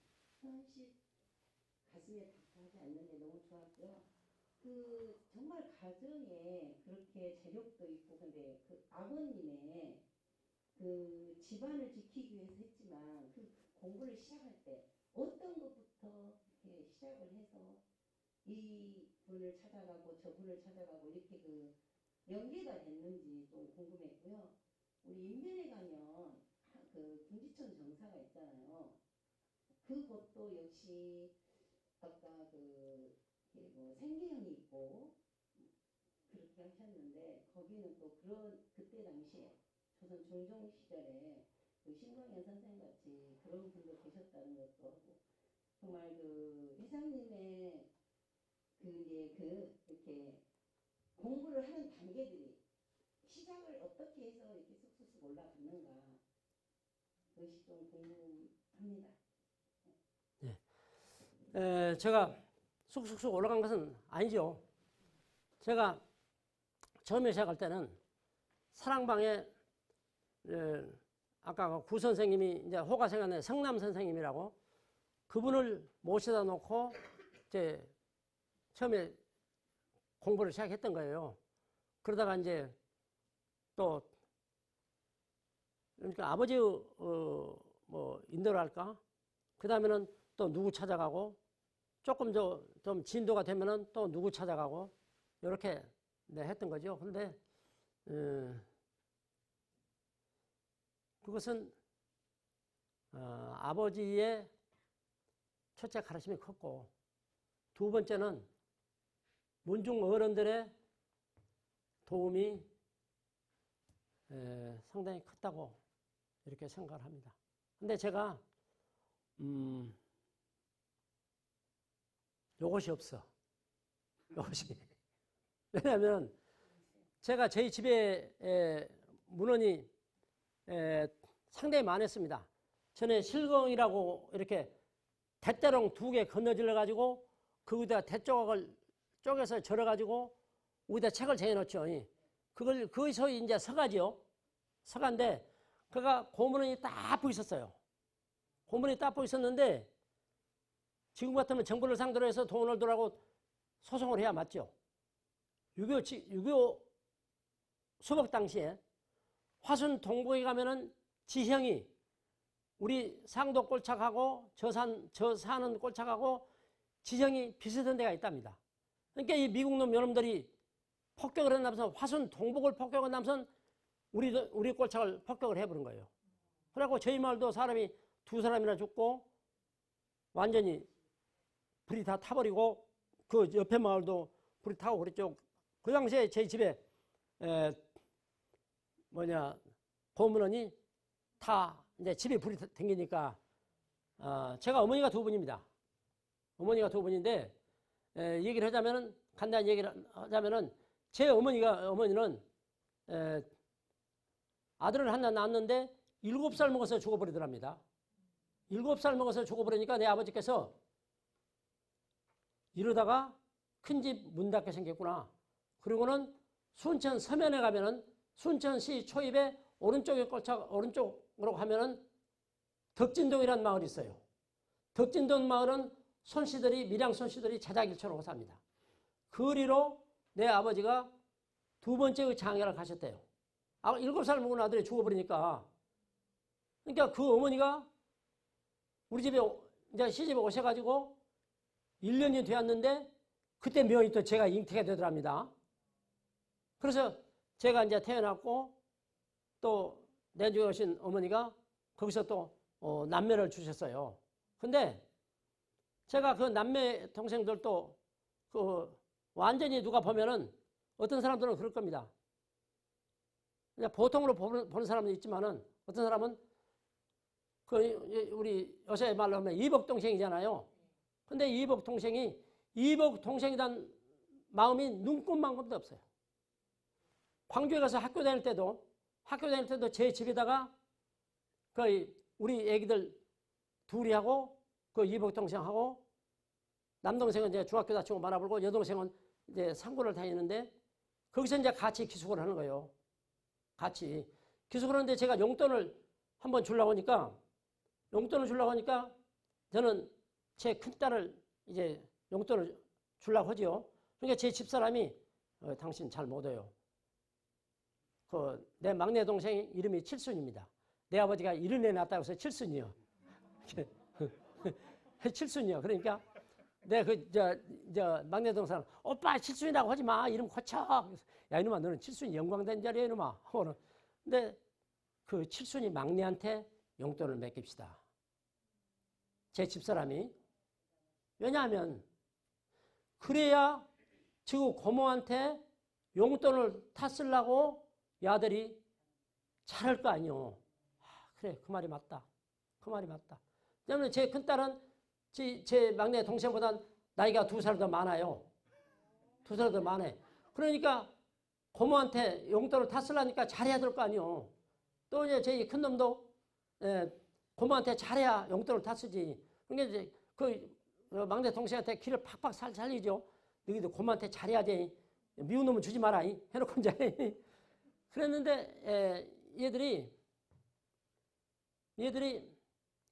현실 가슴에 닿게 하지 않는 게 너무 좋았고요. 그 정말 가정에 그렇게 재력도 있고 근데 그 아버님의 그 집안을 지키기 위해서 했지만 그 공부를 시작할 때 어떤 것부터 이렇게 시작을 해서 이 분을 찾아가고 저 분을 찾아가고 이렇게 그 연계가 됐는지 좀 궁금했고요. 우리 인면에 가면 그 궁지천 정사가 있잖아요. 그것도 역시 아까 그 뭐 생계형이 있고 그렇게 하셨는데 거기는 또 그런 그때 당시에 조선 중종 시절에 그 신광현 선생 같이 그런 분도 계셨다는 것도 하고 정말 그 회장님의 그게 그 이렇게 공부를 하는 단계들이 시작을 어떻게 해서 이렇게 쑥쑥 올라갔는가 그것이 좀 궁금합니다. 제가 쑥쑥쑥 올라간 것은 아니죠. 제가 처음에 시작할 때는 사랑방에 아까 구 선생님이 이제 호가생활의 성남 선생님이라고 그분을 모셔다 놓고 이제 처음에 공부를 시작했던 거예요. 그러다가 이제 또 그러니까 아버지의 뭐 인도를 할까? 그 다음에는 또 누구 찾아가고 조금 좀 진도가 되면은 또 누구 찾아가고 이렇게 네, 했던 거죠. 근데 그것은 아버지의 첫째 가르침이 컸고 두 번째는 문중 어른들의 도움이 상당히 컸다고 이렇게 생각을 합니다. 근데 제가 요것이 없어. 요것이. 왜냐하면 제가 저희 집에 문헌이 상당히 많았습니다. 전에 실경이라고 이렇게 대대롱 2개 건너질러 가지고 거기다가 대조각을 쪼개서 절어 가지고 거기다 책을 재놓죠. 그걸 소위 이제 서가지요. 서가인데 그가 고문원이 딱 붙어 있었어요. 고문이 딱 붙어 있었는데 지금 같으면 정부를 상대로 해서 돈을 들라고 소송을 해야 맞죠. 6.25 수복 당시에 화순 동북에 가면은 지형이 우리 상도 꼴착하고 저 사는 꼴착하고 지형이 비슷한 데가 있답니다. 그러니까 이 미국 놈 여러분들이 폭격을 한다면서 화순 동북을 폭격을 한다면서 우리 꼴착을 폭격을 해버린 거예요. 그래갖고 저희 마을도 사람이 2사람이나 죽고 완전히 불이 다 타버리고 그 옆에 마을도 불이 타고 그랬죠. 그 당시에 제 집에 고문원이 다 이제 집에 불이 댕기니까 제가 어머니가 2분입니다. 어머니가 2분인데 얘기를 하자면은 간단히 얘기를 하자면은 제 어머니는 아들을 하나 낳았는데 7살 먹어서 죽어버리더랍니다. 7살 먹어서 죽어버리니까 내 아버지께서 이러다가 큰 집 문 닫게 생겼구나. 그리고는 순천 서면에 가면은 순천시 초입에 오른쪽으로 가면은 덕진동이라는 마을이 있어요. 덕진동 마을은 밀양 손씨들이 자작일처럼 삽니다. 그리로 내 아버지가 2번째 장애를 가셨대요. 7살 먹은 아들이 죽어버리니까. 그러니까 그 어머니가 우리 집에 이제 시집에 오셔가지고 1년이 되었는데 그때 명이 또 제가 잉태가 되더랍니다. 그래서 제가 이제 태어났고 또 내주에 오신 어머니가 거기서 또 남매를 주셨어요. 근데 제가 그 남매 동생들도 그 완전히 누가 보면은 어떤 사람들은 그럴 겁니다. 그냥 보통으로 보는 사람도 있지만은 어떤 사람은 우리 요새 말로 하면 이복 동생이잖아요. 근데 이복 동생이 이복 동생이란 마음이 눈꼽만큼도 없어요. 광주에 가서 학교 다닐 때도 제 집에다가 우리 애기들 둘이 하고 그 이복 동생하고 남동생은 이제 중학교 다치고 말아보고 여동생은 이제 상고를 다니는데 거기서 이제 같이 기숙을 하는 거예요. 같이 기숙을 하는데 제가 용돈을 한번 주려고 하니까 저는 제 큰딸을 이제 용돈을 주려고 하죠. 그러니까 제 집사람이 당신 잘 못 와요. 내 막내 동생 이름이 칠순입니다. 내 아버지가 이른 애 낳았다고 해서 칠순이요. 칠순이요. 그러니까 내 막내 동생 오빠 칠순이라고 하지 마. 이름 고쳐. 야 이놈아 너는 칠순이 영광된 자리야 이놈아. 근데 그 칠순이 막내한테 용돈을 맡깁시다. 제 집사람이. 왜냐하면 그래야 지금 고모한테 용돈을 탔으려고 야들이 잘할 거 아니오. 그래 그 말이 맞다. 때문에 제 큰딸은 제 막내 동생보다 나이가 2살 더 많아요. 2살 더 많아. 그러니까 고모한테 용돈을 탔으려니까 잘해야 될 거 아니오. 또 이제 제 큰놈도 고모한테 잘해야 용돈을 탔으지. 그러니까 이제 그 막내 동생한테 기를 팍팍 살리죠. 너희도 고모한테 잘해야지. 미운 놈은 주지 마라. 해놓고 이제 그랬는데 얘들이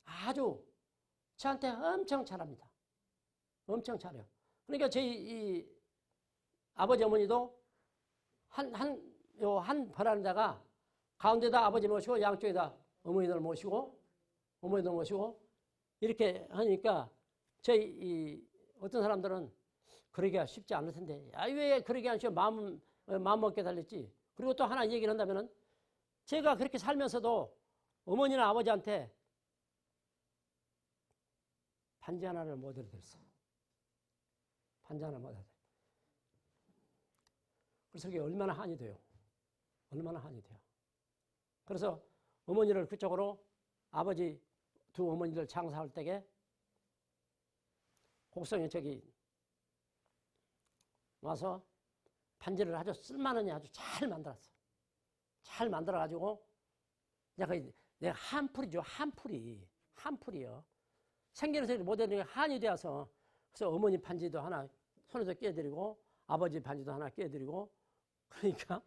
아주 저한테 엄청 잘합니다. 엄청 잘해요. 그러니까 저희 아버지 어머니도 한 버라인다가 가운데다 아버지 모시고 양쪽에다 어머니들 모시고 이렇게 하니까 저희 어떤 사람들은 그러기가 쉽지 않을 텐데 왜 그러게 하시오 마음 먹게 달랬지. 그리고 또 하나 얘기를 한다면은 제가 그렇게 살면서도 어머니나 아버지한테 반지 하나를 못 얻었어. 반지 하나 못 얻었어. 그래서 그게 얼마나 한이 돼요. 그래서 어머니를 그쪽으로 아버지 두 어머니들 장사할 때에 곡성에 저기 와서 반지를 아주 쓸만하니 아주 잘 만들었어. 잘 만들어가지고 내가 한풀이죠. 한풀이요. 생기는 소리 못하는 한이 되어서 그래서 어머니 반지도 하나 손에서 끼워드리고 아버지 반지도 하나 끼워드리고 그러니까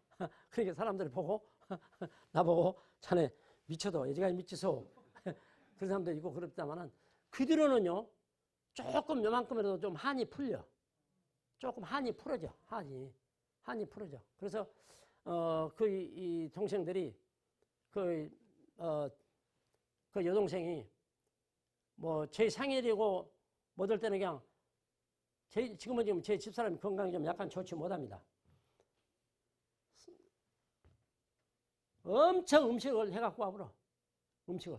사람들이 보고 나보고 자네 미쳐도 여지까지 미치소. 그런 사람도 있고 그렇다마는 그 뒤로는요 조금 요만큼이라도 좀 한이 풀려. 조금 한이 풀어져. 한이 풀어져. 그래서 이 동생들이 그 여동생이 뭐 제 생일이고 못할 때는 그냥 지금은 지금 제 집사람이 건강이 좀 약간 좋지 못합니다. 엄청 음식을 해갖고 와버려. 음식을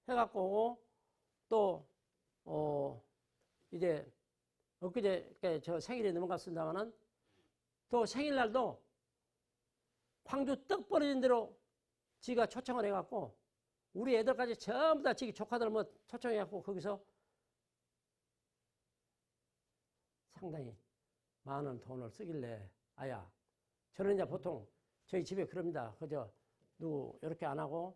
해갖고 오고 또 이제 엊그제 저 생일이 넘어갔습니다마는 또 생일날도 광주 떡 벌어진 대로 지가 초청을 해갖고 우리 애들까지 전부 다 지기 조카들 뭐 초청해갖고 거기서 상당히 많은 돈을 쓰길래 아야 저는 이제 보통 저희 집에 그럽니다. 그저 누구 이렇게 안 하고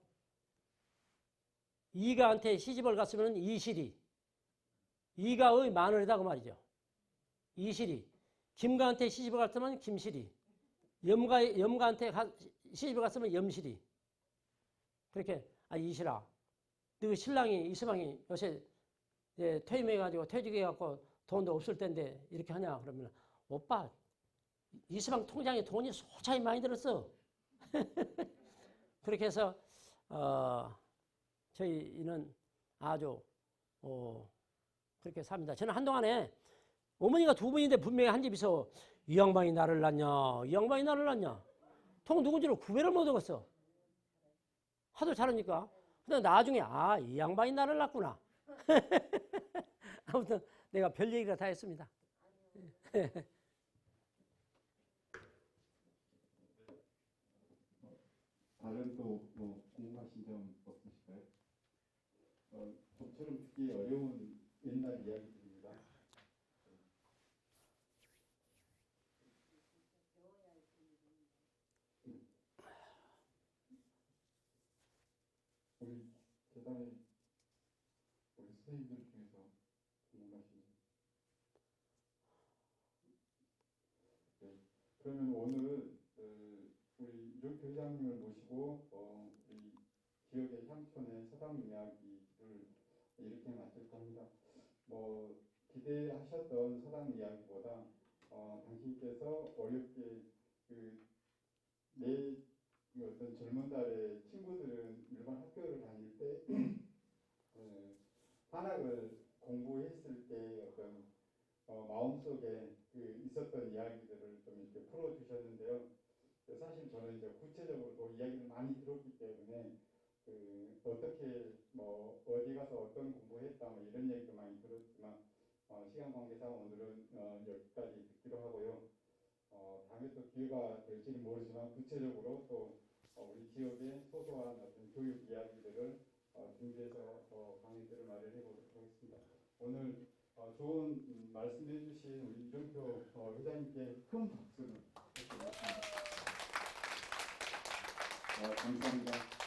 이가한테 시집을 갔으면 이실이 이가의 마늘이다 그 말이죠. 이실이 김가한테 시집을 갔으면 김실이 염가한테 시집을 갔으면 염실이 그렇게 이실아 너 신랑이 이서방이 요새 퇴임해가지고 퇴직해갖고 돈도 없을 텐데 이렇게 하냐 그러면 오빠 이서방 통장에 돈이 소차히 많이 들었어. 그렇게 해서 저희는 아주 그렇게 삽니다. 저는 한동안에 어머니가 두 분인데 분명히 한 집에서 이 양반이 나를 낳냐 통 누군지를 구별을 못 하겠어. 하도 잘하니까. 근데 나중에 이 양반이 나를 낳구나. 아무튼 내가 별 얘기가 다 했습니다. 다른 또 뭐 궁금하신 점 없으실까요? 저처럼 듣기 어려운 옛날 이야기들입니다. 우리 재단의 우리 선생님들 중에서 궁금하신 분. 네. 그러면 오늘 우리 이종표 회장님을 모시고 우리 지역의 향촌의 서당 이야기를 이렇게 마칠까 합니다. 뭐 기대하셨던 서당 이야기보다 당신께서 어렵게 내 어떤 젊은 달의 친구들은 일반 학교를 다닐 때 한학을 공부했을 때 어떤 마음속에 있었던 이야기들을 좀 이렇게 풀어주셨는데요. 사실 저는 이제 구체적으로 또 이야기를 많이 들었기 때문에 어떻게 뭐 어디 가서 어떤 공부했다 뭐 이런 얘기도 많이 들었지만 시간 관계상 오늘은 여기까지 듣기로 하고요. 다음에 또 기회가 될지는 모르지만 구체적으로 또 우리 지역의 소소한 어떤 교육 이야기들을 준비해서 강의들을 마련해 보도록 하겠습니다. 오늘 좋은 말씀해 주신 우리 이종표 회장님께 큰 박수를 드리겠습니다. 감사합니다.